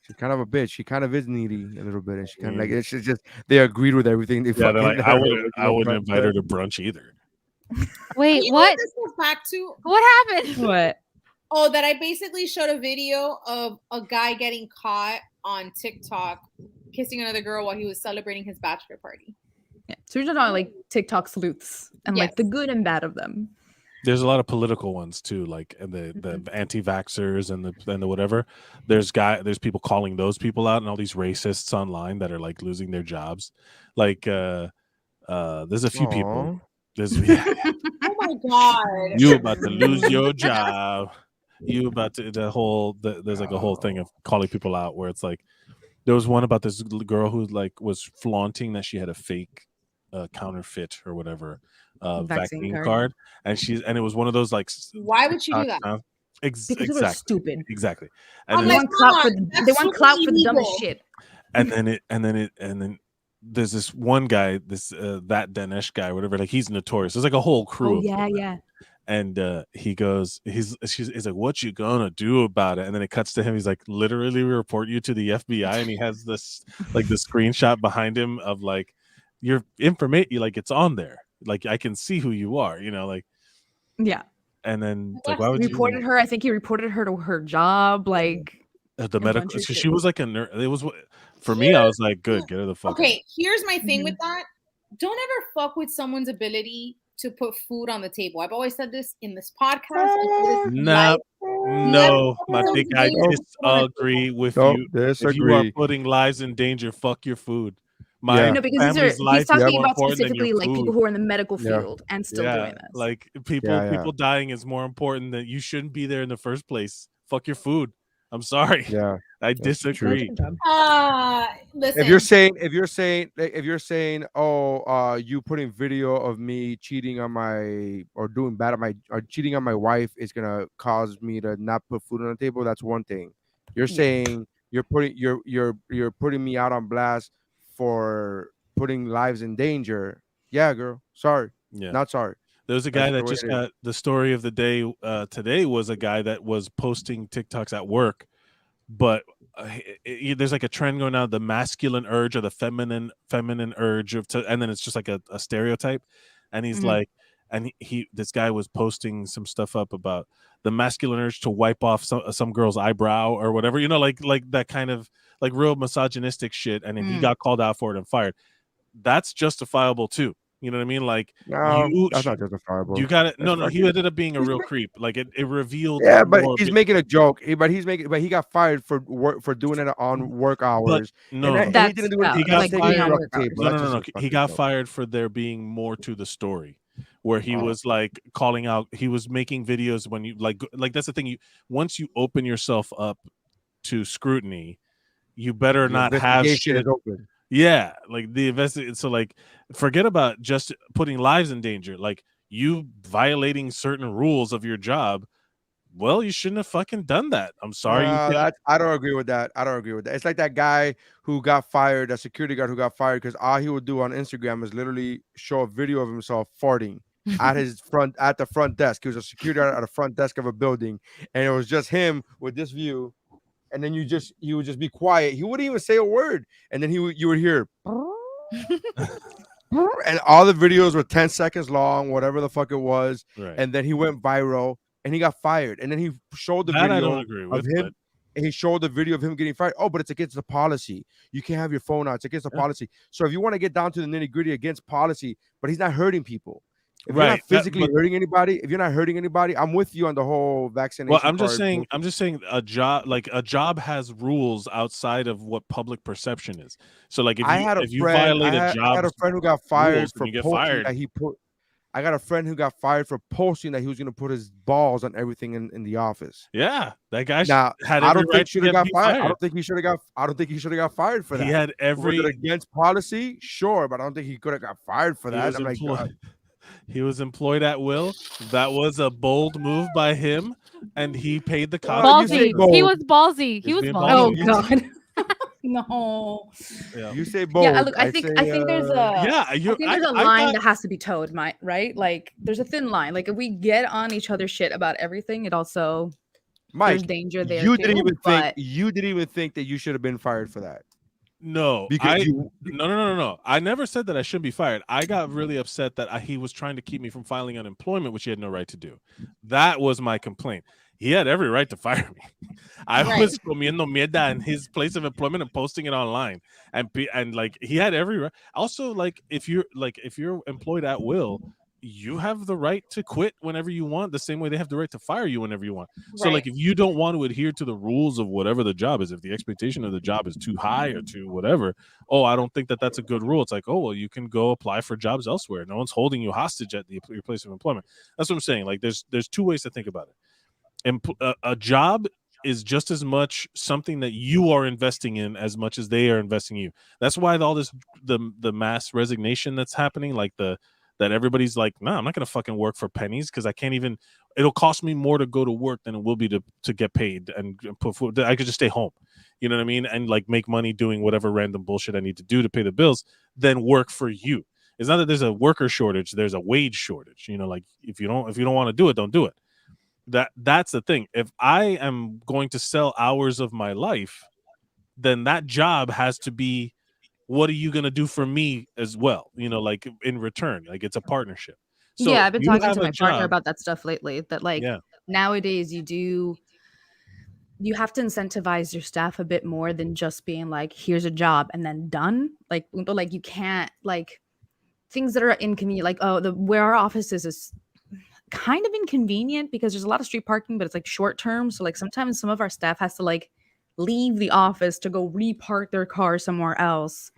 She's kind of a bitch. She kind of is needy a little bit, and she kind of like it's just they agreed with everything. They're like, I wouldn't invite her to brunch either. Wait, you what? Know this goes back to what happened? What? Oh, that I basically showed a video of a guy getting caught on TikTok kissing another girl while he was celebrating his bachelor party. Yeah. So we're just talking like TikTok sleuths and like the good and bad of them. There's a lot of political ones too, like the anti-vaxxers and the whatever. There's people calling those people out and all these racists online that are like losing their jobs. Like there's a few people. There's Oh my god. You about to lose your job. You about to there's like a whole thing of calling people out where it's like there was one about this girl who like was flaunting that she had a fake counterfeit or whatever vaccine card, and it was one of those like why would she do that? Because they were stupid. Exactly. And they want clout for the dumbest shit. And then there's this one guy, this that Dinesh guy, whatever, like he's notorious. There's like a whole crew. Oh, yeah. And he goes, he's like, what you gonna do about it? And then it cuts to him. He's like, literally report you to the FBI. And he has this like the screenshot behind him of like your information, like it's on there. Like I can see who you are, like. Yeah. And then like, why would he reported her? I think he reported her to her job, like the medical. So she was like a nurse. It was for me. I was like, good, get her the fuck. Okay, here's my thing with that. Don't ever fuck with someone's ability to put food on the table. I've always said this in this podcast. No, my big guy, disagree with you. Disagree. If you are putting lives in danger, fuck your food. No, because he's talking about specifically like people who are in the medical field and still doing this. Like people dying is more important than you shouldn't be there in the first place. Fuck your food. I'm sorry. Yeah, I disagree. Listen. If you're saying, oh, you putting video of me cheating on cheating on my wife is gonna cause me to not put food on the table, that's one thing. You're saying you're putting me out on blast for putting lives in danger. Yeah, girl. Sorry. Yeah. Not sorry. There was a guy that just got the story of the day today was a guy that was posting TikToks at work, but there's like a trend going on, the masculine urge or the feminine urge and then it's just like a stereotype. And he's like, and this guy was posting some stuff up about the masculine urge to wipe off some girl's eyebrow or whatever, like that kind of like real misogynistic shit. And then he got called out for it and fired. That's justifiable too. You know what I mean? Like, no, that's not justifiable. You got it. No, he ended up being a real creep. Like it revealed. Yeah, but he's making a joke. But he got fired for doing it on work hours. But no, he didn't do it. He got fired. No. He got fired for there being more to the story, where he was like calling out. He was making videos when you like that's the thing. Once you open yourself up to scrutiny, you better not have shit open. Yeah, like the investigation. So like, forget about just putting lives in danger. Like you violating certain rules of your job. Well, you shouldn't have fucking done that. I'm sorry. I don't agree with that. It's like that guy who got fired, that security guard who got fired because all he would do on Instagram is literally show a video of himself farting at the front desk. He was a security guard at the front desk of a building, and it was just him with this view. And then he would just be quiet. He wouldn't even say a word. And then you would hear, and all the videos were 10 seconds long, whatever the fuck it was. Right. And then he went viral and he got fired. And then he showed the video of him. And he showed the video of him getting fired. Oh, but it's against the policy. You can't have your phone out. It's against the policy. So if you want to get down to the nitty gritty against policy, but he's not hurting people. If you're not physically hurting anybody, I'm with you on the whole vaccination. Well, I'm just saying a job has rules outside of what public perception is. So like if you violate a job, I had a friend who got fired for posting that I got a friend who got fired for posting that he was going to put his balls on everything in the office. Yeah, that guy had every right to get fired. I don't think he should have got fired for that. He had every against policy, sure, but I don't think he could have got fired for that. He was employed at will. That was a bold move by him, and he paid the cost. Ballsy. He was ballsy. He was ballsy. Oh God. No. Yeah. You say bold. Yeah, look, I think there's a line that has to be towed, right? Like there's a thin line. Like if we get on each other's shit about everything, it also there's danger there. You didn't even think that you should have been fired for that. No, because no. I never said that I shouldn't be fired. I got really upset that he was trying to keep me from filing unemployment, which he had no right to do. That was my complaint. He had every right to fire me. I was comiendo mierda in his place of employment and posting it online, and like he had every right. Also, like if you're employed at will, you have the right to quit whenever you want, the same way they have the right to fire you whenever you want. So like if you don't want to adhere to the rules of whatever the job is, if the expectation of the job is too high or too whatever, I don't think that that's a good rule. It's like, oh well, you can go apply for jobs elsewhere. No one's holding you hostage at your place of employment. That's what I'm saying. Like there's two ways to think about it. A job is just as much something that you are investing in as much as they are investing in you. That's why all this the mass resignation that's happening, like that everybody's like, no, I'm not gonna fucking work for pennies because I can't even. It'll cost me more to go to work than it will be to get paid and put food. I could just stay home, you know what I mean, and like make money doing whatever random bullshit I need to do to pay the bills than work for you. It's not that there's a worker shortage; there's a wage shortage. You know, like if you don't want to do it, don't do it. That's the thing. If I am going to sell hours of my life, then that job has to be, what are you going to do for me as well? You know, like in return, like it's a partnership. So I've been talking to my partner about that stuff lately, that like nowadays you have to incentivize your staff a bit more than just being like, here's a job and then done. Like you can't, like things that are inconvenient, like where our office is kind of inconvenient because there's a lot of street parking, but it's like short term. So like sometimes some of our staff has to like leave the office to go repark their car somewhere else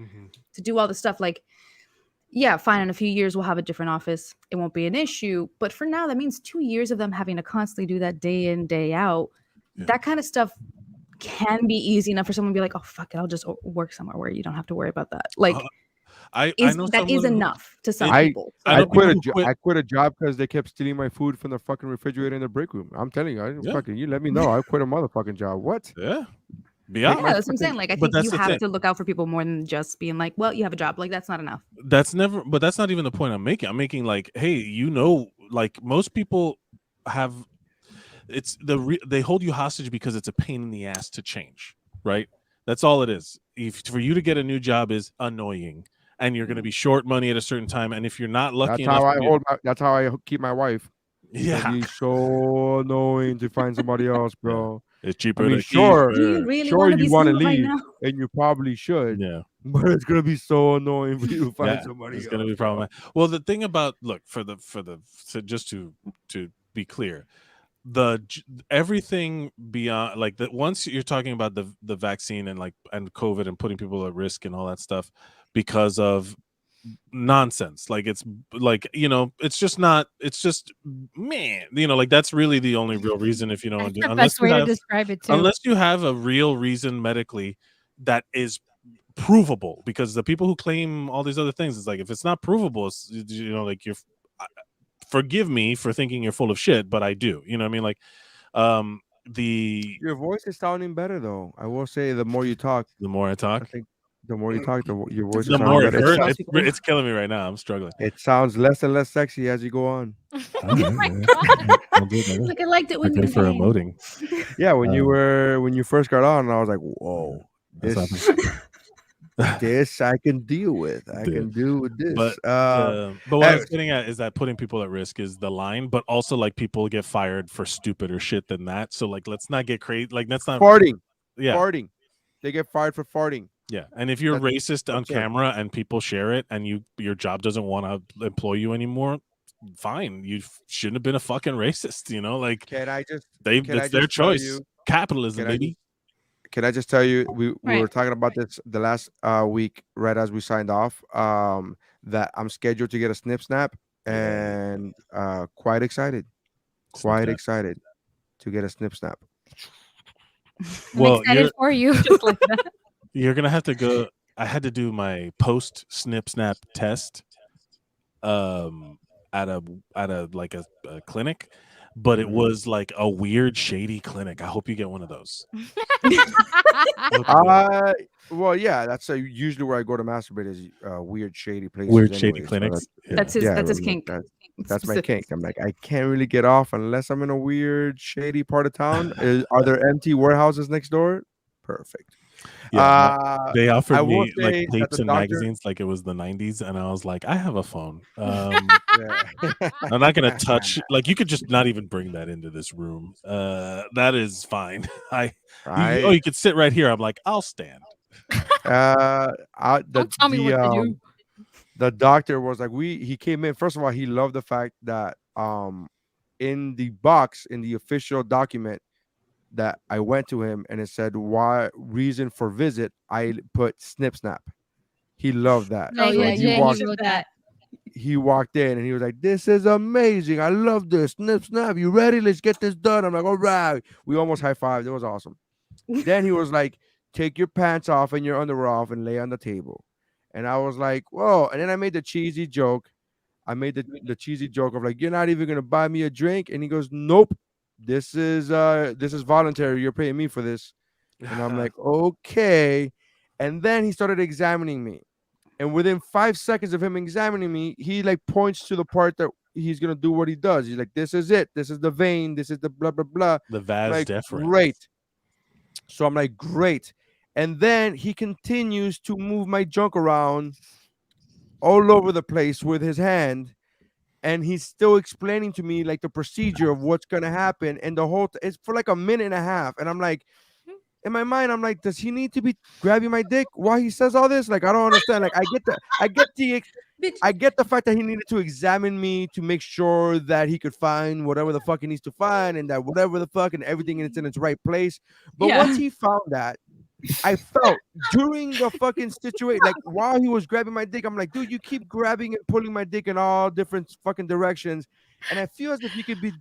to do all the stuff. Like, yeah, fine. In a few years, we'll have a different office. It won't be an issue. But for now, that means 2 years of them having to constantly do that day in, day out. Yeah. That kind of stuff can be easy enough for someone to be like, oh, fuck it, I'll just work somewhere where you don't have to worry about that. Like, I know that is enough to some people. I quit a job because they kept stealing my food from the fucking refrigerator in the break room. I'm telling you, you let me know. I quit a motherfucking job. What? Yeah. Yeah, that's what I'm saying. Like, I think you have to look out for people more than just being like, well, you have a job. Like, that's not enough. That's not even the point I'm making. I'm making like, hey, you know, like most people have, they hold you hostage because it's a pain in the ass to change, right? That's all it is. For you to get a new job is annoying. And you're going to be short money at a certain time, and if you're not lucky, that's how I keep my wife. Yeah, it's so annoying to find somebody else, bro. It's cheaper. I mean, sure, you want to leave, and you probably should. Yeah, but it's gonna be so annoying for you to find somebody else. It's gonna be problematic. Well, the thing about so just to be clear, everything beyond like once you're talking about the vaccine and COVID and putting people at risk and all that stuff because of nonsense, like it's like, you know, it's just man, you know, like that's really the only real reason. If you don't do, best way to describe it too. Unless you have a real reason medically that is provable, because the people who claim all these other things, it's like, if it's not provable, it's, you know, like forgive me for thinking you're full of shit, but I do, you know what I mean? Like your voice is sounding better though. I will say, the more you talk, the more I talk, I think the more you talk, your voice the more it hurts. It's killing me right now. I'm struggling. It sounds less and less sexy as you go on. Oh my god! Like, I liked it when you were for emoting. Yeah, when you first got on, I was like, whoa, this I can deal with. I can deal with this. But what I was getting at is that putting people at risk is the line, but also like people get fired for stupider shit than that. So like, let's not get crazy. Like, that's not farting. Yeah, farting. They get fired for farting. Yeah, and if you're racist on camera and people share it, and your job doesn't want to employ you anymore, fine. You shouldn't have been a fucking racist. You know, like, it's their choice. Capitalism, baby. Can I just tell you, we were talking about this the last week, right as we signed off, that I'm scheduled to get a snip snap, and quite excited to get a snip snap. Well, I'm excited for you. Just like that. You're gonna have to go. I had to do my post snip snap test at a clinic, but it was like a weird shady clinic. I hope you get one of those. Well, yeah, that's usually where I go to masturbate, is weird shady places. Weird shady clinics. So that's his kink. That's my kink. I'm like, I can't really get off unless I'm in a weird shady part of town. Are there empty warehouses next door? Perfect. Yeah, they offered me like say tapes and magazines like it was the 90s, and I was like, I have a phone. I'm not gonna touch. Like, you could just not even bring that into this room. That is fine. You could sit right here. I'm like, I'll stand. Don't tell me what to do. The doctor was like, he came in. First of all, he loved the fact that in the box, in the official document that I went to him, and it said why reason for visit, I put snip snap. He loved that. Oh yeah, he wrote that. He walked in and he was like, "This is amazing. I love this. Snip snap. You ready? Let's get this done." I'm like, "All right." We almost high-fived. It was awesome. Then he was like, "Take your pants off and your underwear off and lay on the table." And I was like, "Whoa." And then I made the cheesy joke. I made the cheesy joke of like, "You're not even gonna buy me a drink." And he goes, "Nope. This is voluntary. You're paying me for this." And I'm like, "Okay." And then he started examining me. And within 5 seconds of him examining me, he like points to the part that he's gonna do what he does. He's like, "This is it. This is the vein. This is the blah blah blah." The vas like, deferens. Great. So I'm like, "Great." And then he continues to move my junk around all over the place with his hand. And he's still explaining to me like the procedure of what's gonna happen. And the whole it's for like a minute and a half. And I'm like, in my mind, I'm like, does he need to be grabbing my dick while he says all this? Like, I don't understand. Like, I get the fact that he needed to examine me to make sure that he could find whatever the fuck he needs to find, and that whatever the fuck and everything is in its right place. But once he found that, I felt during the fucking situation, like while he was grabbing my dick, I'm like, dude, you keep grabbing and pulling my dick in all different fucking directions. And I feel as if you could be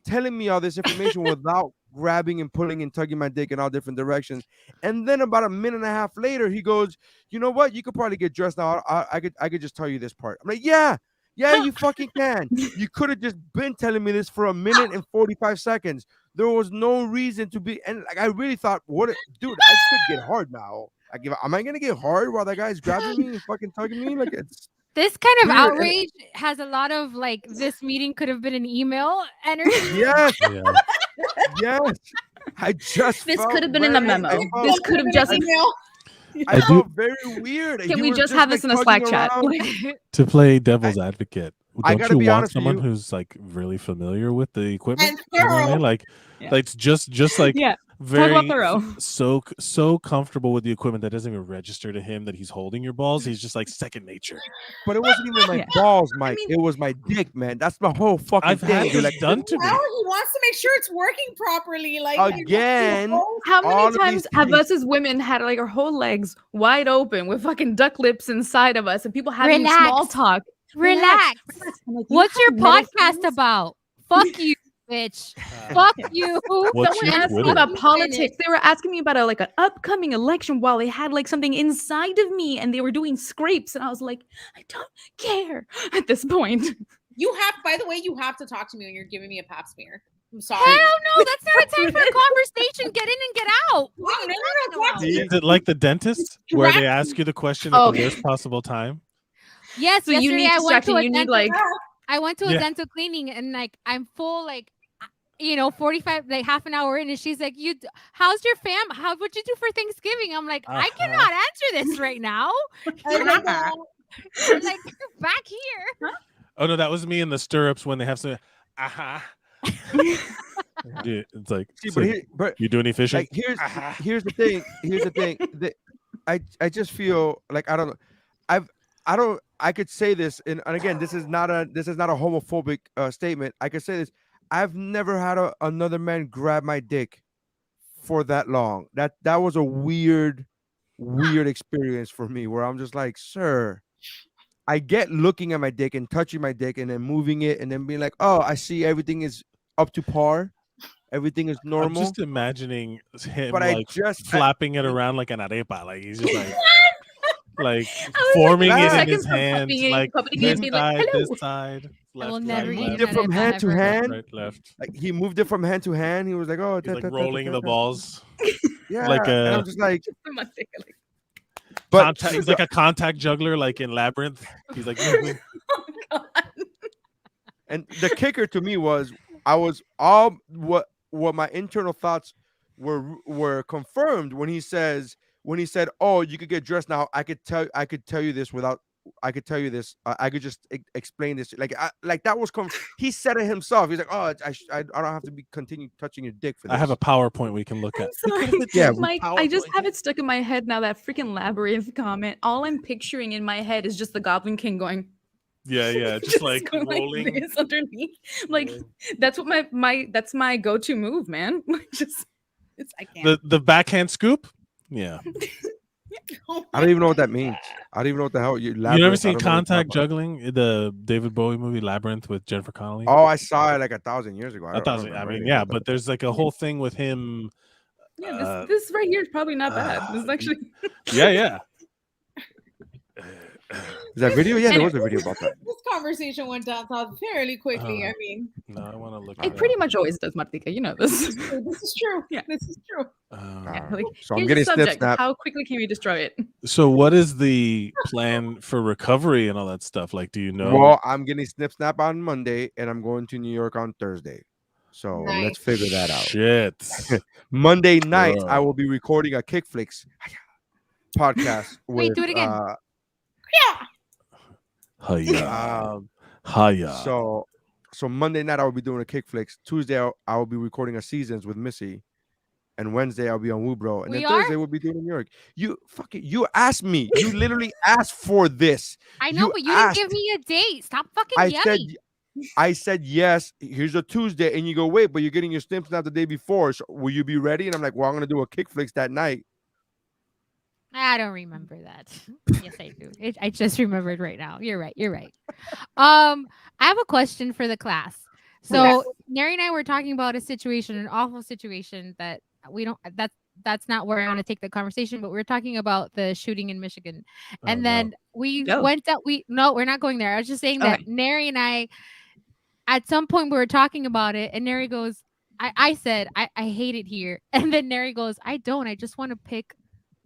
telling me all this information without grabbing and pulling and tugging my dick in all different directions. And then about a minute and a half later, he goes, "You know what? You could probably get dressed now. I could just tell you this part." I'm like, yeah, you fucking can. You could have just been telling me this for a minute and 45 seconds. There was no reason to be. And like, I really thought, dude, I could get hard now. Like, am I gonna get hard while that guy's grabbing me and fucking tugging me? Like, it's this kind of weird. outrage has a lot of like, this meeting could have been an email energy. Yes. Yes. This could have been in the memo. This could have just email. I felt very weird. Can we just have this in a Slack chat? To play devil's advocate, don't you want honest someone who's like really familiar with the equipment? And You know what I mean? Like, like just like very thorough. so comfortable with the equipment that doesn't even register to him that he's holding your balls. He's just like second nature. But it wasn't even my balls, Mike. It was my dick, man. That's the whole fucking I've had thing. this done to me. Well, he wants to make sure it's working properly. Like Again. How all many of times these have things- us as women had like our whole legs wide open with fucking duck lips inside of us and people having Relax. small talk? Relax. I'm like, What's you your have podcast medicines? about? Fuck you, bitch. Fuck you. What's Someone your asked me Twitter? about politics. They were asking me about like an upcoming election while they had like something inside of me and they were doing scrapes. And I was like, I don't care at this point. You have, by the way, you have to talk to me when you're giving me a pap smear. I'm sorry. Hell no, that's not a time for a conversation. Get in and get out. No, talk to me. Is it like the dentist where they ask you the question at the worst possible time? Yes, So you yesterday need I went to a you need dental, like I went to a dental cleaning and like I'm full like 45 like half an hour in and she's like, how's your what'd you do for Thanksgiving? I'm like, I cannot answer this right now. I'm like back here. Oh no, that was me in the stirrups when they have some Dude, it's like, but you do any fishing? Like here's the thing. Here's the thing. I just feel like I don't know. I could say this, and again, this is not a homophobic statement. I could say this. I've never had another man grab my dick for that long. That was a weird experience for me, where I'm just like, sir, I get looking at my dick and touching my dick and then moving it and then being like, oh, I see everything is up to par. Everything is normal. I'm just imagining him but like flapping it around like an arepa. Like he's just like forming it in his hands, like this side, left, I will never right, eat left. It from hand to hand. Right, left. Like he moved it from hand to hand. He was like, oh, He's like rolling the balls. Yeah, like and I'm just like, but he's like a contact juggler, like in Labyrinth. He's like, and the kicker to me was I was all what my internal thoughts were confirmed when he says, when he said, "Oh, you could get dressed now," I could tell you this without. I could tell you this. I could just explain this. Like that was. He said it himself. He's like, "Oh, I don't have to continue touching your dick for this." I have a PowerPoint we can look at. Sorry. Yeah, Mike, I just have it stuck in my head now. That freaking labyrinth comment. All I'm picturing in my head is just the Goblin King going. Yeah, just like rolling like this underneath. Like that's what that's my go-to move, man. I can't. The backhand scoop. Yeah. I don't even know what that means. I don't even know what the hell you. You never seen Contact Juggling, the David Bowie movie Labyrinth with Jennifer Connelly? Oh, I saw it like 1,000 years ago. I mean, yeah, but there's like a whole thing with him. Yeah, this right here is probably not bad. This is actually. Yeah. Is that video? Yeah, there was a video about that. This conversation went down fairly quickly. I mean, no, I want to look. It pretty much always does, Martika. You know this. This is true. Yeah, this is true. So I'm getting subject. How quickly can we destroy it? So, what is the plan for recovery and all that stuff? Like, do you know? Well, I'm getting snip snap on Monday, and I'm going to New York on Thursday. So let's figure that out. Shit. Monday night, I will be recording a Kickflix podcast. Wait, do it again. Hiya. So Monday night I will be doing a Kickflix. Tuesday I will be recording a Seasons with Missy, and Wednesday I'll be on WuBro, and then Thursday we'll be doing New York. You asked me. You literally asked for this. I know, but you didn't give me a date. Stop fucking yelling. I said yes. Here's a Tuesday, and you go wait, but you're getting your snips out the day before. So will you be ready? And I'm like, well, I'm gonna do a Kickflix that night. I don't remember that. Yes, I do. I just remembered right now. You're right. I have a question for the class. So Neri and I were talking about a situation, an awful situation that we don't. That's not where I want to take the conversation. But we're talking about the shooting in Michigan, and then we went out. We're not going there. I was just saying that Neri and I, at some point, we were talking about it, and Neri goes, "I said I hate it here," and then Neri goes, "I don't. I just want to pick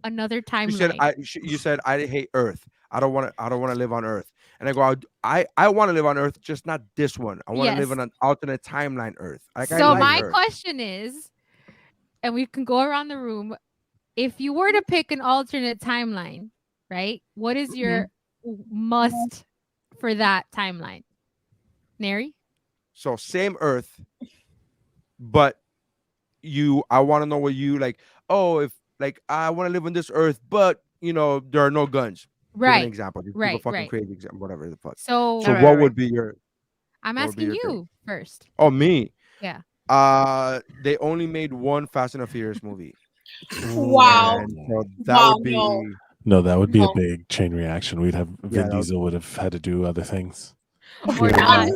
another timeline." You said I hate Earth. I don't want to live on Earth. And I go, I want to live on Earth, just not this one. I want to live on an alternate timeline Earth. My question is, and we can go around the room, if you were to pick an alternate timeline, right? What is your must for that timeline? Neri? So same Earth, but I want to know what you like. Oh, if like I want to live on this Earth, but there are no guns. Right. Give an example. Right. Fucking crazy example. Whatever the fuck. So what would be your? I'm asking you first. Oh, me. Yeah. They only made one Fast and the Furious movie. Wow. So that would be. No, that would be a big chain reaction. We'd have Vin Diesel would have had to do other things. Or not.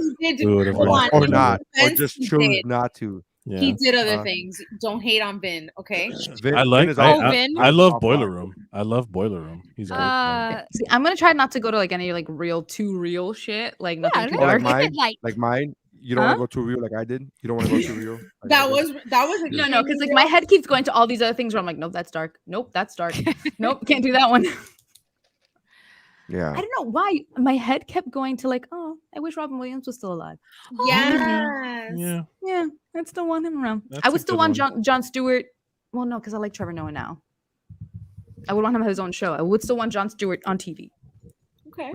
Or not. Or just choose not to. Yeah. He did other things. Don't hate on Vin, okay? I love Boiler Room. I love Boiler Room. He's See, I'm gonna try not to go to like any like too real shit. Like nothing too dark. Like mine. You don't want to go too real like I did. You don't want to go too real. That was no, because like my head keeps going to all these other things where I'm like, nope, that's dark. Nope, that's dark. Nope, can't do that one. Yeah. I don't know why my head kept going to like, oh, I wish Robin Williams was still alive. Yes. Yeah, I'd still want him around. I would still want Jon Stewart. Well, no, because I like Trevor Noah now. I would want him to have his own show. I would still want Jon Stewart on TV. Okay.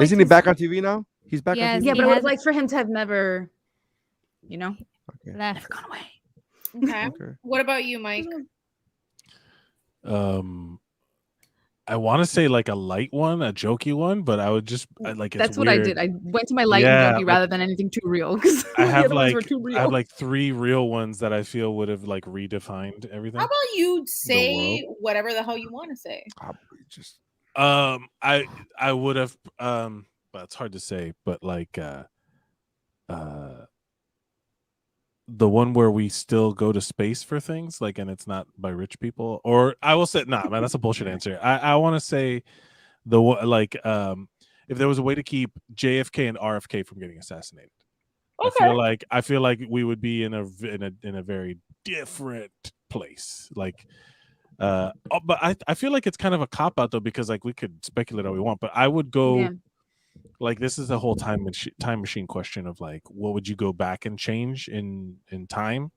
Isn't he back on TV now? He's back on TV? Yeah, but I would like for him to have never, left. Never gone away. Okay. What about you, Mike? I want to say like a light one, a jokey one, but I would just like. That's what I did. I went to my light and jokey rather than anything too real because I have like 3 real ones that I feel would have like redefined everything. How about you say whatever the hell you want to say? I would have but it's hard to say, but like the one where we still go to space for things, like, and it's not by rich people, or I will say, man, that's a bullshit answer. I want to say the one, like, if there was a way to keep JFK and RFK from getting assassinated, okay. I feel like we would be in a very different place. Like, but I feel like it's kind of a cop out though, because like we could speculate all we want, but I would go. Yeah. Like this is the whole time machine question of like, what would you go back and change in time?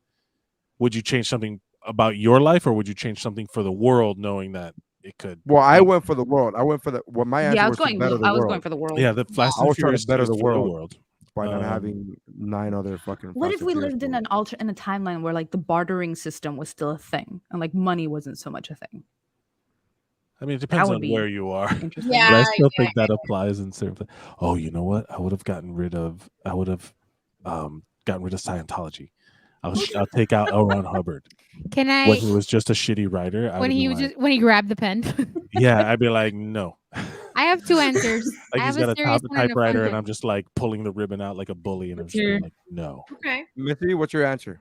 Would you change something about your life, or would you change something for the world, knowing that it could? Well, I went for the world. I went for the. Well, my answer Yeah, was to better the I was world. going for the world. Yeah, the Fast I and was trying to Furious better is the for world by not having 9 other fucking. What Fast if and we Furious lived in movies. a timeline where like the bartering system was still a thing and like money wasn't so much a thing? I mean, it depends on where you are. Interesting. Yeah, But I still think that applies in certain. Oh, you know what? I would have gotten rid of Scientology. I'll take out L. Ron Hubbard. Can I? When he was just a shitty writer. When he grabbed the pen. Yeah, I'd be like, no. I have two answers. Like I he's have got a a serious top one and a fun typewriter, and one. I'm just like pulling the ribbon out like a bully, and I'm just being like, no. Okay. Missy, what's your answer?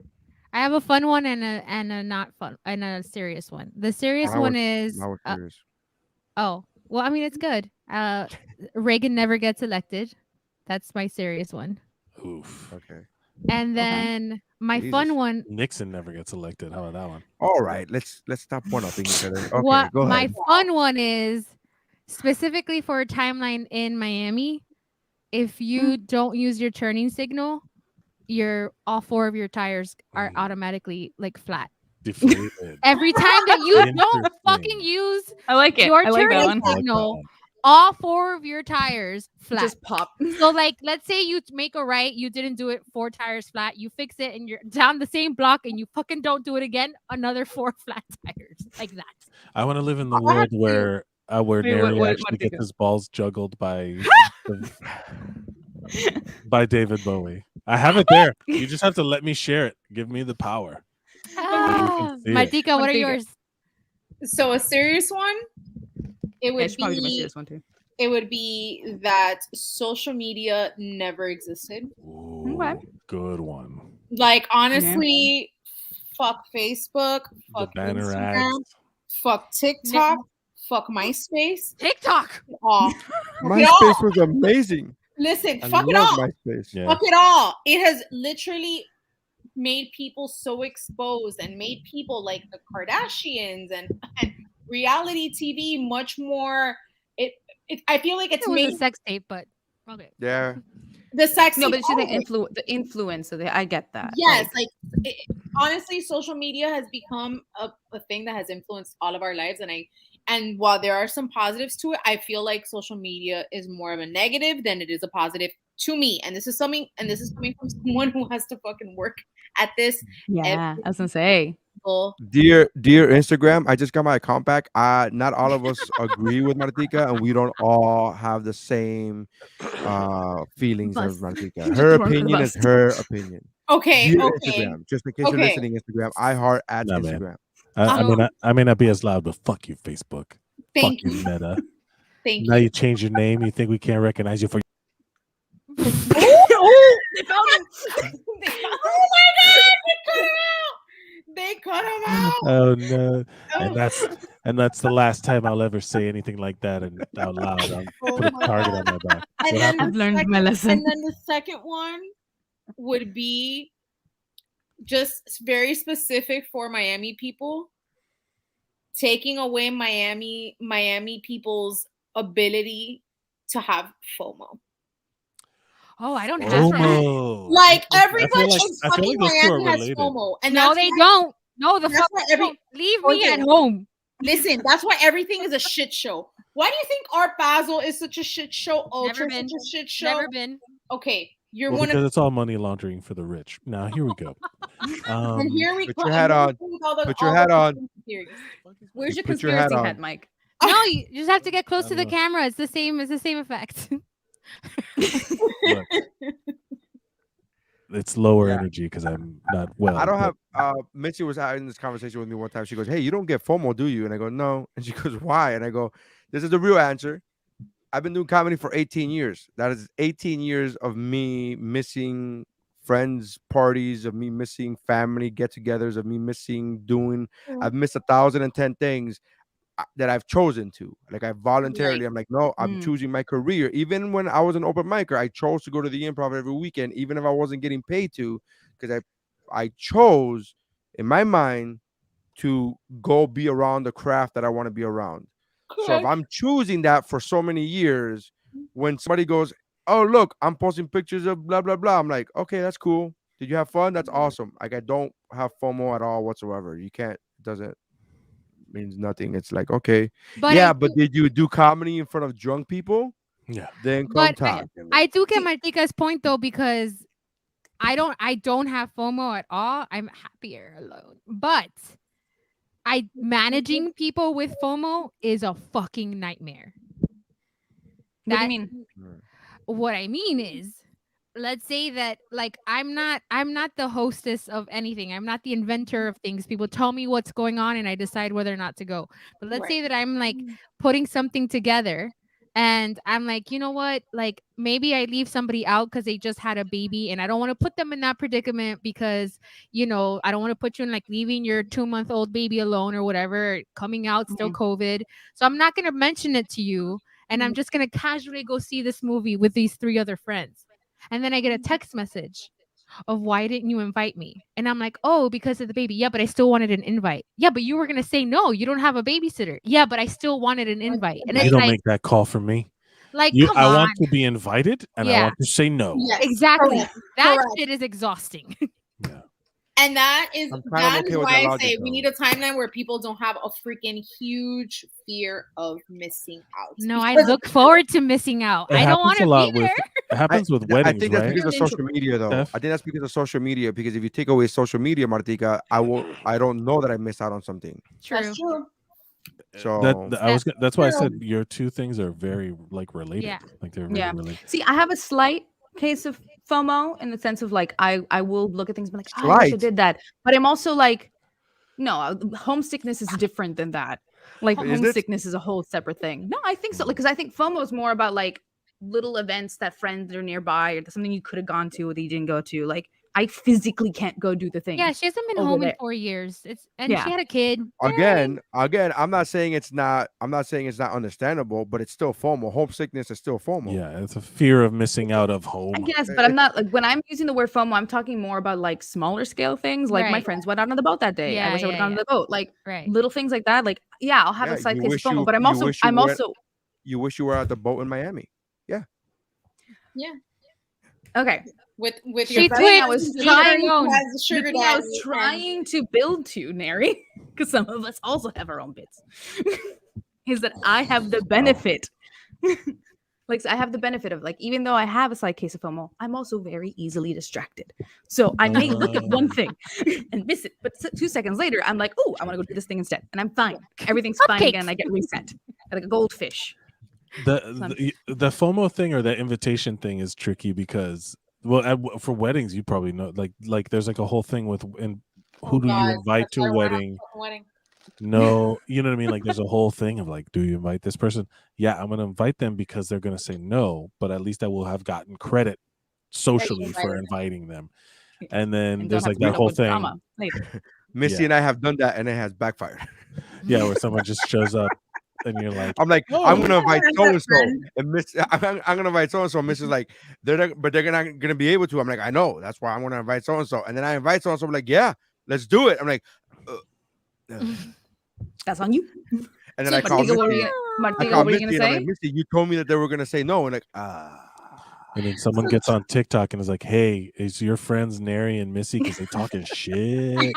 I have a fun one and a not fun and a serious one. The serious one is. Oh, well, I mean, it's good. Reagan never gets elected. That's my serious one. Oof. Okay. And then my fun one. Nixon never gets elected. How about that one? All right, let's stop one upping each other. Okay, What go my ahead. fun one is specifically for a timeline in Miami. If you don't use your turning signal, all 4 of your tires are automatically like flat. Deflated. Every time that you don't fucking use your turning signal, all 4 of your tires flat. Just pop. So like, let's say you make a right, you didn't do it, 4 tires flat, you fix it and you're down the same block and you fucking don't do it again, another 4 flat tires. Like that. I want to live in the world where Neri actually gets his balls juggled by by David Bowie. I have it there. You just have to let me share it. Give me the power. Martika, what are yours? So a serious one, it would probably do my be serious one too. it would be that social media never existed. Ooh, good one. Like honestly, fuck Facebook, fuck banner Instagram, ads. fuck TikTok, fuck MySpace. TikTok. All. MySpace was amazing. Listen, I fuck it love all. MySpace. Yeah. Fuck it all. It has literally made people so exposed and made people like the Kardashians and reality TV much more. I feel like it's It was made a sex tape, but okay. Yeah. the sex. No, but it's the influence of it. I get that. Yes, honestly, social media has become a thing that has influenced all of our lives, and while there are some positives to it, I feel like social media is more of a negative than it is a positive to me. And this is coming from someone who has to fucking work at this. Yeah, I was gonna say. Dear Instagram, I just got my account back. Not all of us agree with Martika, and we don't all have the same feelings of Martika. Her opinion is her opinion. Okay, Dear okay. Instagram, just in case you're listening, Instagram, I heart at Instagram. I may not be as loud, but fuck you, Facebook. Thank fuck you, Meta. Thank now you. You change your name. You think we can't recognize you for? They found him. Oh my god! They cut him out. Oh no! And that's the last time I'll ever say anything like that and out loud. I'll put a target on my back. And then I've learned my lesson. And then the second one would be just very specific for Miami people, taking away Miami people's ability to have FOMO. Oh, I don't have FOMO. Like everybody in fucking Miami has related. FOMO, and no, they don't. No, the fuck don't. Leave me at home. Listen, that's why everything is a shit show. Why do you think Art Basel is such a shit show? Ultra such a shit show. Never been. Okay, you're well, one because of. it's all money laundering for the rich. Now here we go. And here we put go. your hat on. Put your hat on. Where's your conspiracy hat, Mike? No, you just have to get close to the camera. It's the same. It's the same effect. Look, it's lower energy because I'm not well. I don't have. Mitzi was having this conversation with me one time. She goes, "Hey, you don't get FOMO, do you?" And I go, "No." And she goes, "Why?" And I go, "This is the real answer. I've been doing comedy for 18 years. That is 18 years of me missing friends parties, of me missing family get-togethers, of me missing doing. I've missed 1,010 things that I've chosen to. Like I voluntarily, I'm like, no, I'm choosing my career. Even when I was an open micer, I chose to go to the improv every weekend, even if I wasn't getting paid to, because I chose in my mind to go be around the craft that I want to be around. Correct. So if I'm choosing that for so many years, when somebody goes, oh, look, I'm posting pictures of blah, blah, blah, I'm like, okay, that's cool. Did you have fun? That's awesome. Like I don't have FOMO at all whatsoever. You can't. Doesn't means nothing. It's like okay, But but did you do comedy in front of drunk people? Yeah. Then come But talk. I do get Martika's point though, because I don't have FOMO at all. I'm happier alone. But managing people with FOMO is a fucking nightmare. What do you mean? What I mean is, let's say that like I'm not the hostess of anything. I'm not the inventor of things. People tell me what's going on and I decide whether or not to go. But let's say that I'm like putting something together and I'm like, you know what? Like maybe I leave somebody out because they just had a baby and I don't want to put them in that predicament because, I don't want to put you in like leaving your 2-month-old baby alone or whatever, coming out still COVID. So I'm not going to mention it to you. And I'm just going to casually go see this movie with these 3 other friends. And then I get a text message of why didn't you invite me? And I'm like, oh, because of the baby. Yeah, but I still wanted an invite. Yeah, but you were going to say, no, you don't have a babysitter. Yeah, but I still wanted an invite. And you don't make that call for me. Like, come I on. want to be invited and I want to say no. Yes, exactly. correct. That Correct. shit is exhausting. And that is okay why I logic, say though. we need a timeline where people don't have a freaking huge fear of missing out. No, I look forward to missing out. I don't want to be there. It happens with weddings, I think that's right? because of social media, though. I think that's because of social media. Because if you take away social media, Martika, I don't know that I missed out on something. True. That's true. So that's why I said your two things are very like related. Yeah. Like they're really related. See, I have a slight case of FOMO in the sense of like I will look at things and be like, oh, I wish I did that. But I'm also like, no, homesickness is different than that. Like homesickness is a whole separate thing. No, I think so. Like, because I think FOMO is more about like little events that friends are nearby or something you could have gone to that you didn't go to. Like I physically can't go do the thing. Yeah, she hasn't been home in 4 years. She had a kid. Again, I'm not saying it's not understandable, but it's still FOMO. Homesickness is still FOMO. Yeah, it's a fear of missing out of home. I guess, but I'm not like when I'm using the word FOMO, I'm talking more about like smaller scale things. Like my friends went out on the boat that day. I wish I would have gone on the boat. Like little things like that. Like, yeah, I'll have a slight case of FOMO, but you wish you were at the boat in Miami. Yeah. Yeah. Okay. With your thing, I was trying to build to, Neri, because some of us also have our own bits. Is that I have the benefit. Like I have the benefit of like, even though I have a slight case of FOMO, I'm also very easily distracted. So I may look at one thing and miss it, but 2 seconds later, I'm like, oh, I want to go do this thing instead, and I'm fine. Everything's fine again. I get reset like a goldfish. The FOMO thing or the invitation thing is tricky because for weddings you probably know like there's like a whole thing with who do you invite to a wedding? No, you know what I mean? Like there's a whole thing of like, do you invite this person? Yeah, I'm gonna invite them because they're gonna say no, but at least I will have gotten credit socially for inviting them. And then there's like that whole thing. Missy and I have done that and it has backfired. Yeah, where someone just shows up and you're like, I'm like, I'm gonna invite so and so, and I'm gonna invite so and so. Miss is like, they're not gonna be able to. I'm like, I know, that's why I'm gonna invite so and so. And then I invite so and so. I'm like, yeah, let's do it. I'm like, that's on you. And then I call Missy. What are you gonna say? Like, Missy, you told me that they were gonna say no, and like, And then someone gets on TikTok and is like, hey, is your friends Neri and Missy because they talking shit? I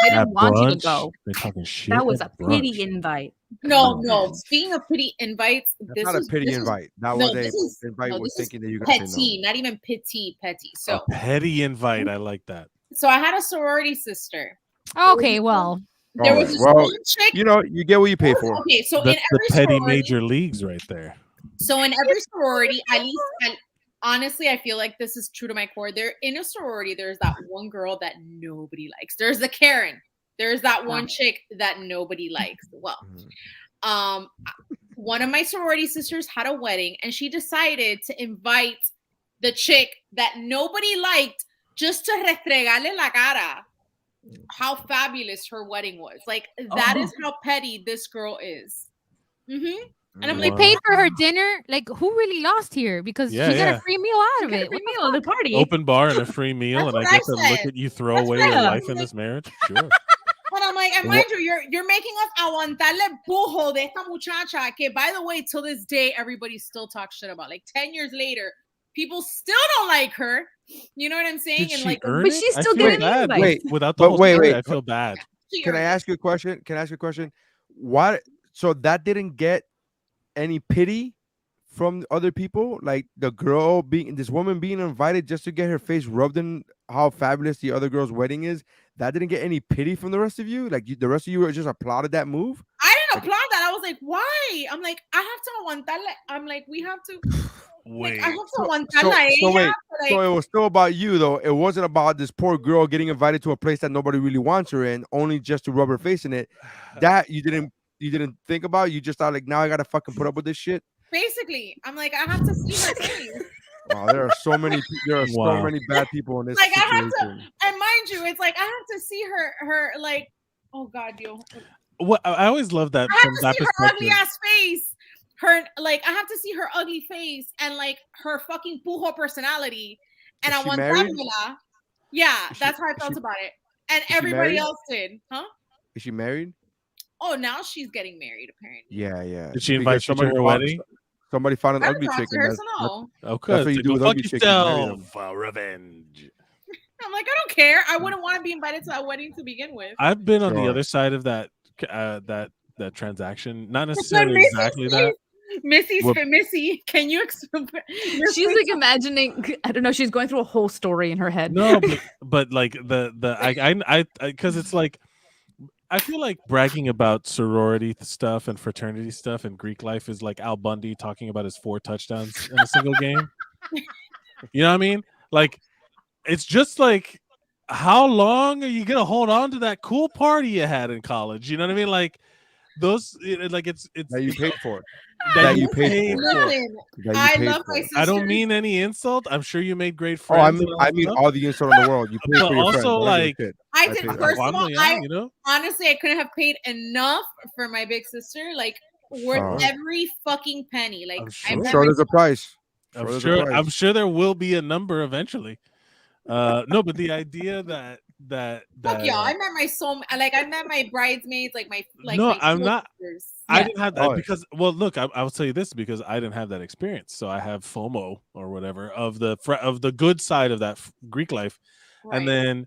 didn't want you to go. They're talking shit. That was a pity invite. No. Speaking of pity invites, this not a pity invite. That was an invite was thinking that you're gonna say no. Not even petty. So a petty invite. I like that. So I had a sorority sister. Okay, well. There was this one chick. You know, you get what you pay for. Okay, so that's in every the petty sorority, major leagues right there. So in every sorority, at least, and honestly, I feel like this is true to my core. There in a sorority, there's that one girl that nobody likes. There's the Karen. There's that one chick that nobody likes. Well, one of my sorority sisters had a wedding, and she decided to invite the chick that nobody liked just to restregarle la cara. How fabulous her wedding was. Like that is how petty this girl is. Mm-hmm. And I'm like, paid for her dinner. Like, who really lost here? Because she got a free meal out of it. Free meal at the party. Open bar and a free meal, and I get to look at you throw away your life in this marriage. Sure. But I'm like, and mind you, you're making us aguantarle bujo de esta muchacha. Que by the way, till this day, everybody still talks shit about. Like 10 years later, People still don't like her. You know what I'm saying? Did and she like, earn but it? she still I feel didn't bad. anyway. Wait, without the whole story, I feel bad. Can I ask you a question? Why? So that didn't get any pity from other people? Like this woman being invited just to get her face rubbed in how fabulous the other girl's wedding is. That didn't get any pity from the rest of you? Like the rest of you just applauded that move? I didn't applaud that. I was like, why? I'm like, I have to aguantarle. I'm like, we have to. Wait. Like, I have to aguantarla a So ella. Like, so it was still about you though. It wasn't about this poor girl getting invited to a place that nobody really wants her in, only just to rub her face in it. That you didn't think about. You just thought like, now I gotta fucking put up with this shit. Basically, I'm like, I have to see her face. Wow, there are so many bad people in this Like, situation. I have to, and mind you, it's like I have to see her like, oh God, What I always love that I have from to that see her perspective. ugly ass face. Her like, I have to see her ugly face and like her fucking pujo personality. And I want that. Yeah, that's how I felt about it. And everybody else did, huh? Is she married? Oh, now she's getting married apparently. Yeah. Did she invite someone to her wedding? Somebody found an ugly chick. That's what you do with ugly chicks. Revenge. I'm like, I don't care. I wouldn't want to be invited to that wedding to begin with. I've been on the other side of that transaction. Not necessarily exactly that. Missy, can you explain? She's like imagining. I don't know. She's going through a whole story in her head. No, but like I because it's like I feel like bragging about sorority stuff and fraternity stuff and Greek life is like Al Bundy talking about his 4 touchdowns in a single game. You know what I mean? Like, it's just like, how long are you gonna hold on to that cool party you had in college? You know what I mean? Like those, like it's that you paid for. I love my sister. I don't mean any insult. I'm sure you made great friends. I mean all the insult in the world. You paid for your also friends. like I did. First of all, you know? Honestly, I couldn't have paid enough for my big sister. Like, worth every fucking penny. Like, I'm sure there's a price. I'm sure there will be a number eventually. No, but the idea that fuck y'all. I met my bridesmaids, I'm not. I didn't have that because, well, look, I will tell you this because I didn't have that experience, so I have FOMO or whatever of the good side of that Greek life, right. And then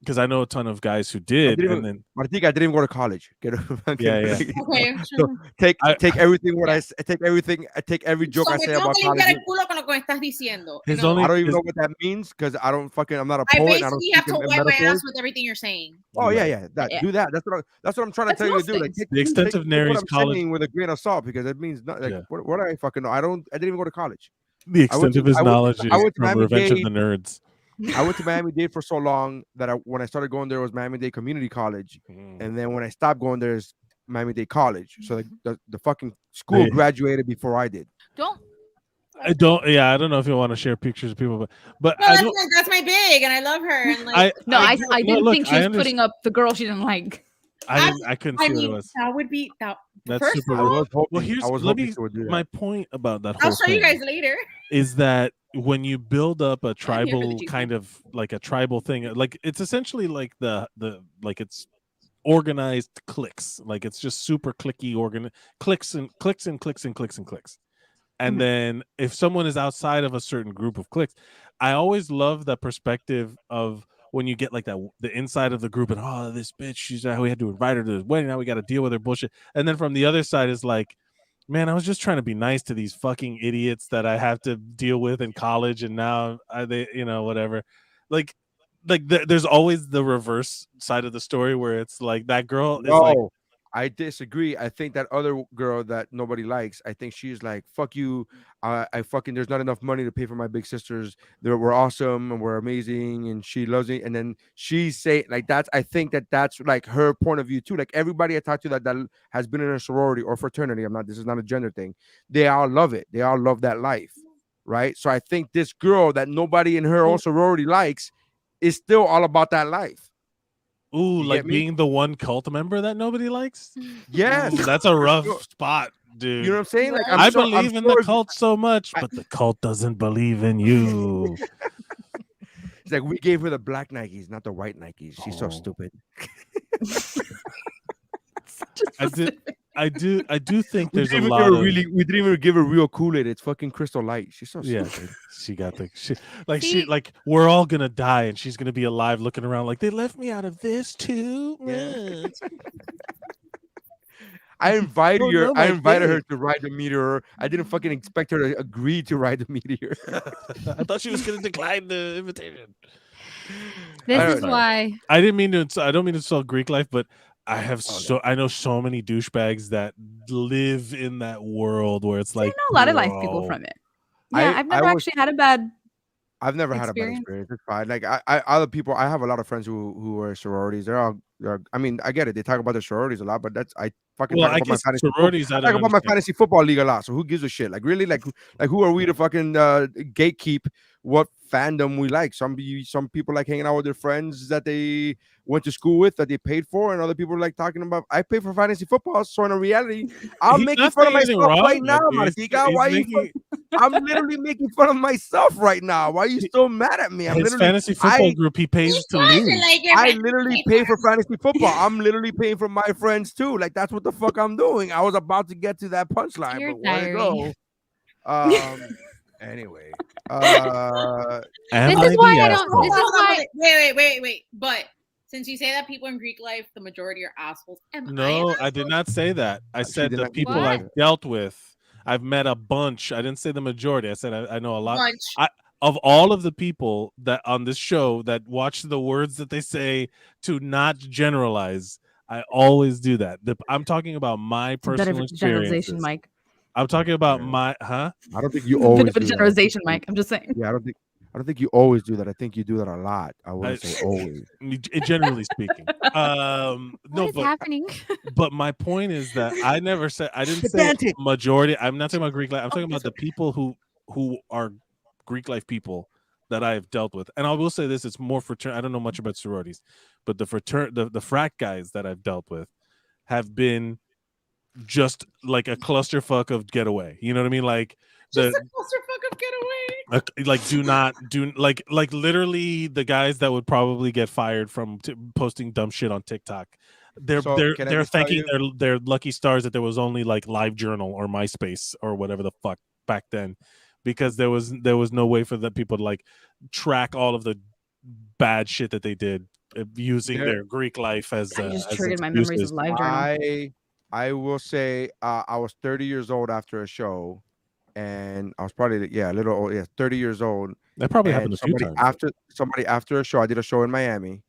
because I know a ton of guys who did, Martika, I didn't even go to college. Yeah. Okay, so take everything. I take every joke I say about college. I don't even know what that means because I'm not a poet. I basically have to wipe my ass with everything you're saying. Oh yeah. Do that. That's what I'm trying to tell you to do. Like, the extent of Neri's college with a grain of salt because it means not, like what do I fucking know? I didn't even go to college. The extent of his knowledge is from Revenge of the Nerds. I went to Miami-Dade for so long that when I started going there, it was Miami-Dade Community College. And then when I stopped going there, it's Miami-Dade College. So like the fucking school graduated before I did. I don't know if you want to share pictures of people, but no, that's my big, and I love her. And like, I didn't think she was putting up the girl she didn't like. I couldn't see what it was. That would be that's first super. Well, here's my point about that. I'll show you guys later. Is that when you build up a tribal kind of like a tribal thing, like it's essentially like the like it's organized cliques, like it's just super clicky clicks. And then if someone is outside of a certain group of cliques, I always love the perspective of when you get like that, the inside of the group and this bitch, we had to invite her to the wedding. Now we got to deal with her bullshit. And then from the other side is like, man, I was just trying to be nice to these fucking idiots that I have to deal with in college. And now they, whatever. Like there's always the reverse side of the story where it's like that girl is like, I disagree. I think that other girl that nobody likes, I think she's like, fuck you. There's not enough money to pay for my big sisters. We're awesome and we're amazing. And she loves it. And then she's saying like, I think that's like her point of view too. Like everybody I talk to that has been in a sorority or fraternity. This is not a gender thing. They all love it. They all love that life. Right. So I think this girl that nobody in her own sorority likes is still all about that life. Ooh, like being the one cult member that nobody likes? Yes. Ooh, that's a rough spot, dude. You know what I'm saying? Like I believe in the cult so much, but the cult doesn't believe in you. It's like we gave her the black Nikes, not the white Nikes. She's so stupid. I do think we there's a didn't lot of we didn't even give her real Kool-Aid. It's fucking Crystal Light. She's so stupid. She got the we're all gonna die and she's gonna be alive looking around like they left me out of this too. Yeah. I invited her to ride the meteor. I didn't fucking expect her to agree to ride the meteor. I thought she was gonna decline the invitation. This is why I don't mean to insult Greek life, but I know so many douchebags that live in that world where it's like I know a lot of life people from it. Yeah, I've never actually had a bad. I've never had a bad experience. It's fine. Like I other people, I have a lot of friends who are sororities. They're I mean, I get it. They talk about their sororities a lot, but I fucking talk about my fantasy sororities. I talk about my fantasy football league a lot. So who gives a shit? Like really, like who are we to fucking gatekeep what fandom we like? Some people like hanging out with their friends that they went to school with that they paid for, and other people like talking about I pay for fantasy football. So in reality, I'm making fun of myself right now, Martika. Why you? I'm literally making fun of myself right now. Why are you so mad at me? I'm his fantasy football group he pays to lose. I literally pay for fantasy football. I'm literally paying for my friends too. Like that's what the fuck I'm doing. I was about to get to that punchline, but where to go? Anyway, this is why I don't. This is why. Wait. But since you say that people in Greek life, the majority are assholes. I did not say that. I said the people I've dealt with. I've met a bunch. I didn't say the majority. I said I know a lot. Of all of the people that on this show that watch the words that they say to not generalize, I always do that. I'm talking about my personal experiences. Generalization, Mike. I'm talking about my I don't think you always do generalization, Mike. I'm just saying. Yeah, I don't think you always do that. I think you do that a lot. I wouldn't say always. Generally speaking. What is happening? But my point is that I didn't say majority. I'm not talking about Greek life. I'm talking about the people who are Greek life people that I have dealt with. And I will say this, it's more I don't know much about sororities, but the frat guys that I've dealt with have been just like a clusterfuck of getaway. You know what I mean? Like just a clusterfuck of getaway. Like like literally the guys that would probably get fired from posting dumb shit on TikTok. They're thanking their lucky stars that there was only like LiveJournal or MySpace or whatever the fuck back then, because there was no way for the people to like track all of the bad shit that they did using their Greek life as. I just triggered my memories of LiveJournal. I will say I was 30 years old after a show, and I was probably a little old. Yeah, 30 years old. That probably happened a few times. After a show, I did a show in Miami,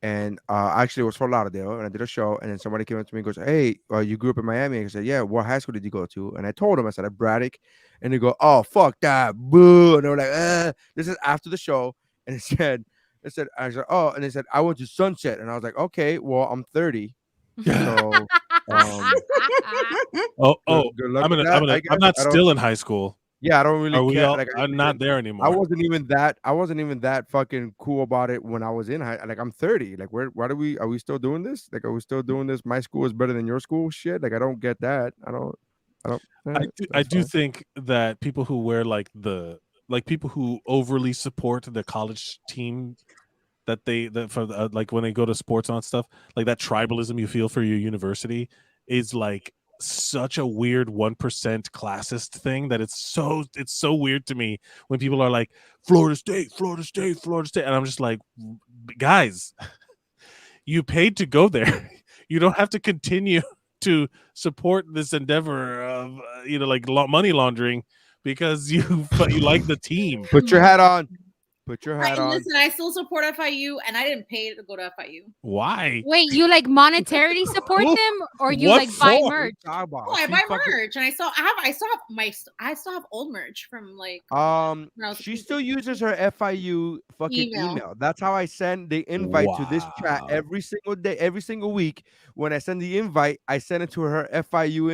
and actually it was Fort Lauderdale, and I did a show, and then somebody came up to me and goes, "Hey, you grew up in Miami?" I said, "Yeah. What high school did you go to?" And I told him, I said, "At Braddock," and they go, "Oh, fuck that, boo!" And they were like, This is after the show, and I said, "Oh," and they said, "I went to Sunset," and I was like, "Okay, well, I'm 30." So I'm not still in high school. Yeah, I don't really care. I'm not there anymore. I wasn't even that fucking cool about it when I was in high. Like I'm 30. Like are we still doing this? Like are we still doing this? My school is better than your school shit. Like I don't get that. I do think that people who wear people who overly support the college team like when they go to sports on stuff, like that tribalism you feel for your university is like such a weird 1% classist thing that it's so weird to me when people are like Florida State, and I'm just like, guys, you paid to go there. You don't have to continue to support this endeavor of like money laundering because you like the team. Put your hat on. Put your hat on. Listen, I still support FIU, and I didn't pay to go to FIU. Why? Wait, you like monetarily support them, or you like buy merch? I buy merch, and I still have old merch from like. She still uses her FIU fucking email. That's how I send the invite to this chat every single day, every single week. When I send the invite, I send it to her FIU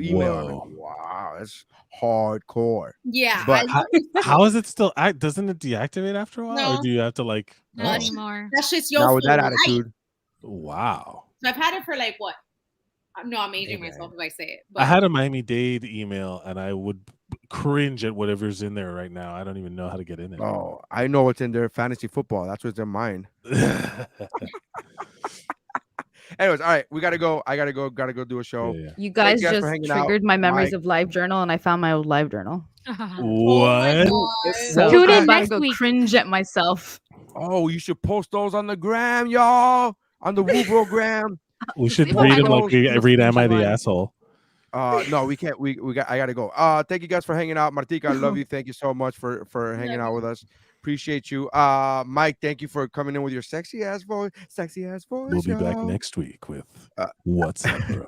email. I'm like, wow, that's hardcore. Yeah, but how is it still? Doesn't it deactivate after a while, no. Or do you have to like? Not anymore. That's just your. Now with that attitude. Wow. So I've had it for like what? No, I'm aging myself if I say it. But... I had a Miami-Dade email, and I would cringe at whatever's in there right now. I don't even know how to get in it. Oh, I know what's in there. Fantasy football. That's what's in mine. Anyways, all right, we gotta go. I gotta go do a show. Yeah. You guys for just hanging out. triggered my memories Mike. of live journal, and I found my old live journal. What? So Tune I'm in about to next go week. cringe at myself. Oh, you should post those on the gram, y'all. On the WuBro gram. We should People read might them go like we to the read Am I the screenshot one. Asshole? No, we can't. I gotta go. Thank you guys for hanging out. Martika, I love you. Thank you so much for hanging out with us. Appreciate you. Mike, thank you for coming in with your sexy ass voice. We'll be back next week with What's Up, Bro?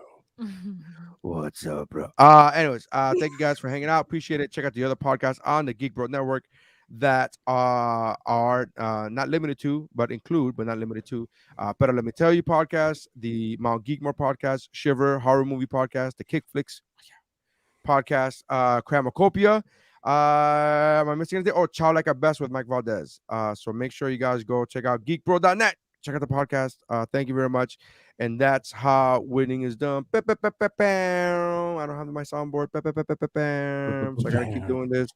What's up, bro? Anyways, thank you guys for hanging out. Appreciate it. Check out the other podcasts on the Geek Bro Network that are not limited to, but include, but not limited to, Pero Let Me Tell You podcast, the Mt.Geekmore podcast, Shiver Horror Movie podcast, the Kick Flicks podcast, Cramacopia. Am I missing anything? Oh, Chow Like a Best with Mike Valdez. So make sure you guys go check out geekbro.net. Check out the podcast. Thank you very much. And that's how winning is done. I don't have my soundboard. So I gotta keep doing this.